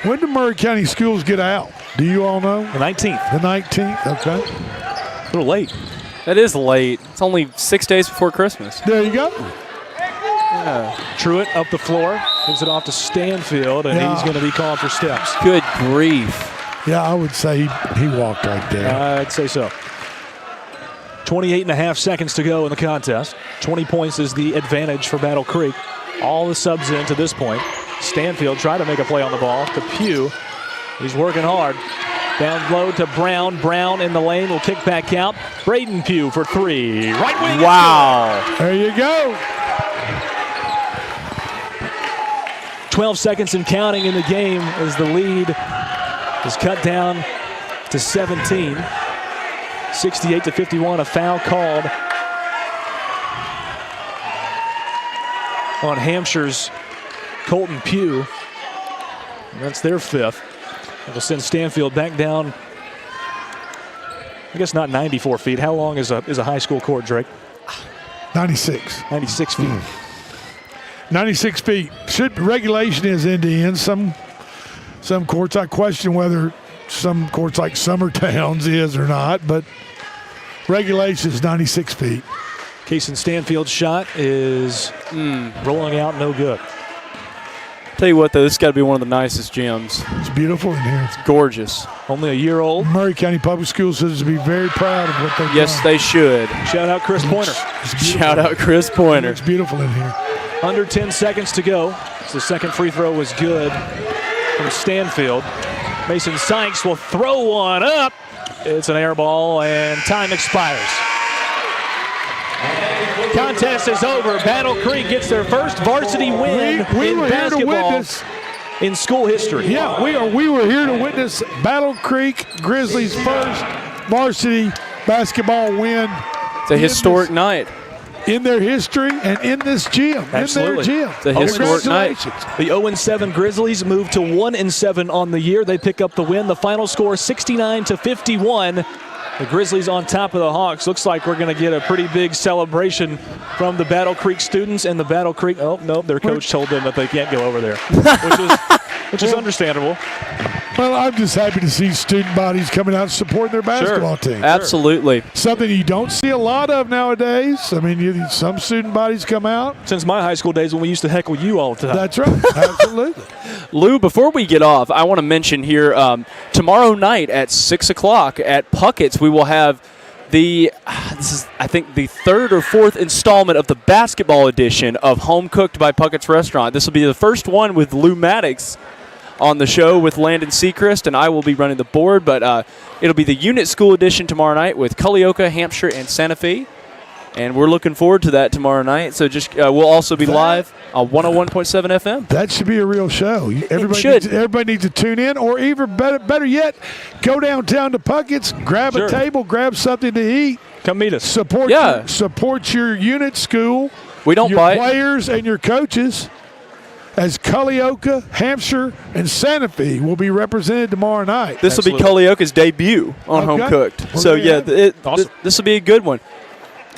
When do Murray County schools get out? Do you all know? The 19th. The 19th, okay. A little late. That is late. It's only 6 days before Christmas. There you go. Yeah. Truitt up the floor, gives it off to Stanfield, and he's going to be called for steps. Good grief. Yeah, I would say he walked right there. I'd say so. 28.5 seconds to go in the contest. 20 points is the advantage for Battle Creek. All the subs in to this point. Stanfield tried to make a play on the ball to Pugh. He's working hard. Down low to Brown. Brown in the lane will kick back out. Braden Pugh for three. Right wing. Wow. There you go. 12 seconds and counting in the game as the lead is cut down to 17. 68-51, a foul called on Hampshire's Colton Pugh. And that's their fifth. It'll send Stanfield back down, I guess not 94 feet. How long is a high school court, Drake? 96. 96 feet. 96 feet. Regulation is end to end. Some courts, I question whether some courts like Summertown's is or not, but regulation is 96 feet. Cason Stanfield's shot is rolling out, no good. Tell you what, though, this has got to be one of the nicest gyms. It's beautiful in here. It's gorgeous. Only a year old. Murray County Public Schools says to be very proud of what they've done. Yes, they should. Shout out Chris Pointer. Shout out Chris Pointer. It's beautiful in here. Under 10 seconds to go. So the second free throw was good from Stanfield. Mason Sykes will throw one up. It's an air ball, and time expires. Contest is over. Battle Creek gets their first varsity win in basketball in school history. Yeah, we were here to witness Battle Creek Grizzlies' first varsity basketball win. It's a historic night. In their history and in this gym. Absolutely. In their gym. It's a historic night. The 0-7 Grizzlies move to 1-7 on the year. They pick up the win. The final score 69-51. The Grizzlies on top of the Hawks. Looks like we're going to get a pretty big celebration from the Battle Creek students and the Battle Creek. Oh, no, their coach told them that they can't go over there, which is understandable. Well, I'm just happy to see student bodies coming out supporting their basketball team. Absolutely. Something you don't see a lot of nowadays. I mean, some student bodies come out. Since my high school days when we used to heckle you all the time. That's right. Absolutely. Lou, before we get off, I want to mention here, tomorrow night at 6 o'clock at Puckett's, we will have this is, I think, the third or fourth installment of the basketball edition of Home Cooked by Puckett's Restaurant. This will be the first one with Lou Maddox on the show with Landon Seacrest, and I will be running the board, but it'll be the unit school edition tomorrow night with Culleoka, Hampshire, and Santa Fe. And we're looking forward to that tomorrow night. So just we'll also be live on 101.7 FM. That should be a real show. Everybody needs to tune in, or even better yet, go downtown to Puckett's, grab a table, grab something to eat. Come meet us. Support your unit school. We don't your bite. Players and your coaches. As Culleoka, Hampshire, and Santa Fe will be represented tomorrow night. This will be Culleoka's debut on Home Cooked. So awesome. This will be a good one.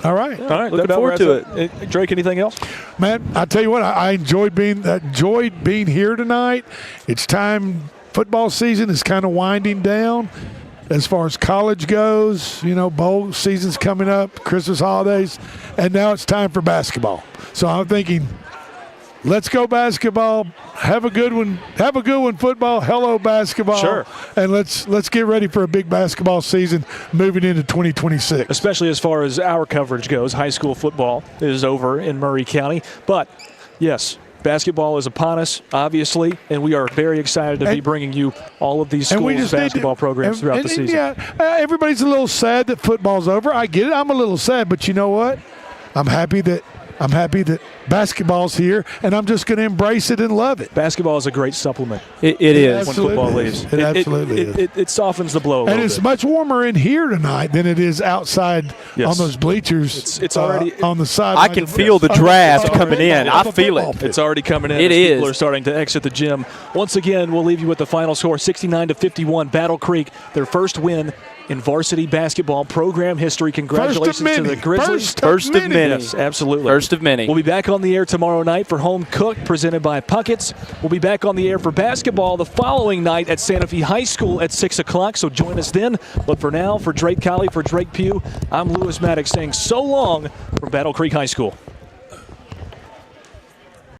All right. All right. Looking forward to it. Drake, anything else? Man, I tell you what, I enjoyed being here tonight. It's time. Football season is kind of winding down as far as college goes. You know, bowl season's coming up, Christmas holidays, and now it's time for basketball. So I'm thinking, let's go basketball. Have a good one. Have a good one, football. Hello, basketball. Sure. And let's get ready for a big basketball season moving into 2026. Especially as far as our coverage goes. High school football is over in Murray County. But, yes, basketball is upon us, obviously, and we are very excited to be bringing you all of these schools' basketball programs throughout the season. Yeah, everybody's a little sad that football's over. I get it. I'm a little sad, but you know what? I'm happy that basketball's here, and I'm just going to embrace it and love it. Basketball is a great supplement. It is. When football leaves. It absolutely is. It softens the blow a and little it's bit. much warmer in here tonight than it is outside on those bleachers. It's already on the side. I can feel the draft coming in. I feel it. It's already coming in. It as is. People are starting to exit the gym. Once again, we'll leave you with the final score, 69-51. Battle Creek, their first win in varsity basketball program history. Congratulations to the Grizzlies. First of many. Yes, absolutely. First of many. We'll be back on the air tomorrow night for Home Cooked, presented by Puckett's. We'll be back on the air for basketball the following night at Santa Fe High School at 6 o'clock, so join us then. But for now, for Drake Colley, for Drake Pugh, I'm Lewis Maddox saying so long from Battle Creek High School.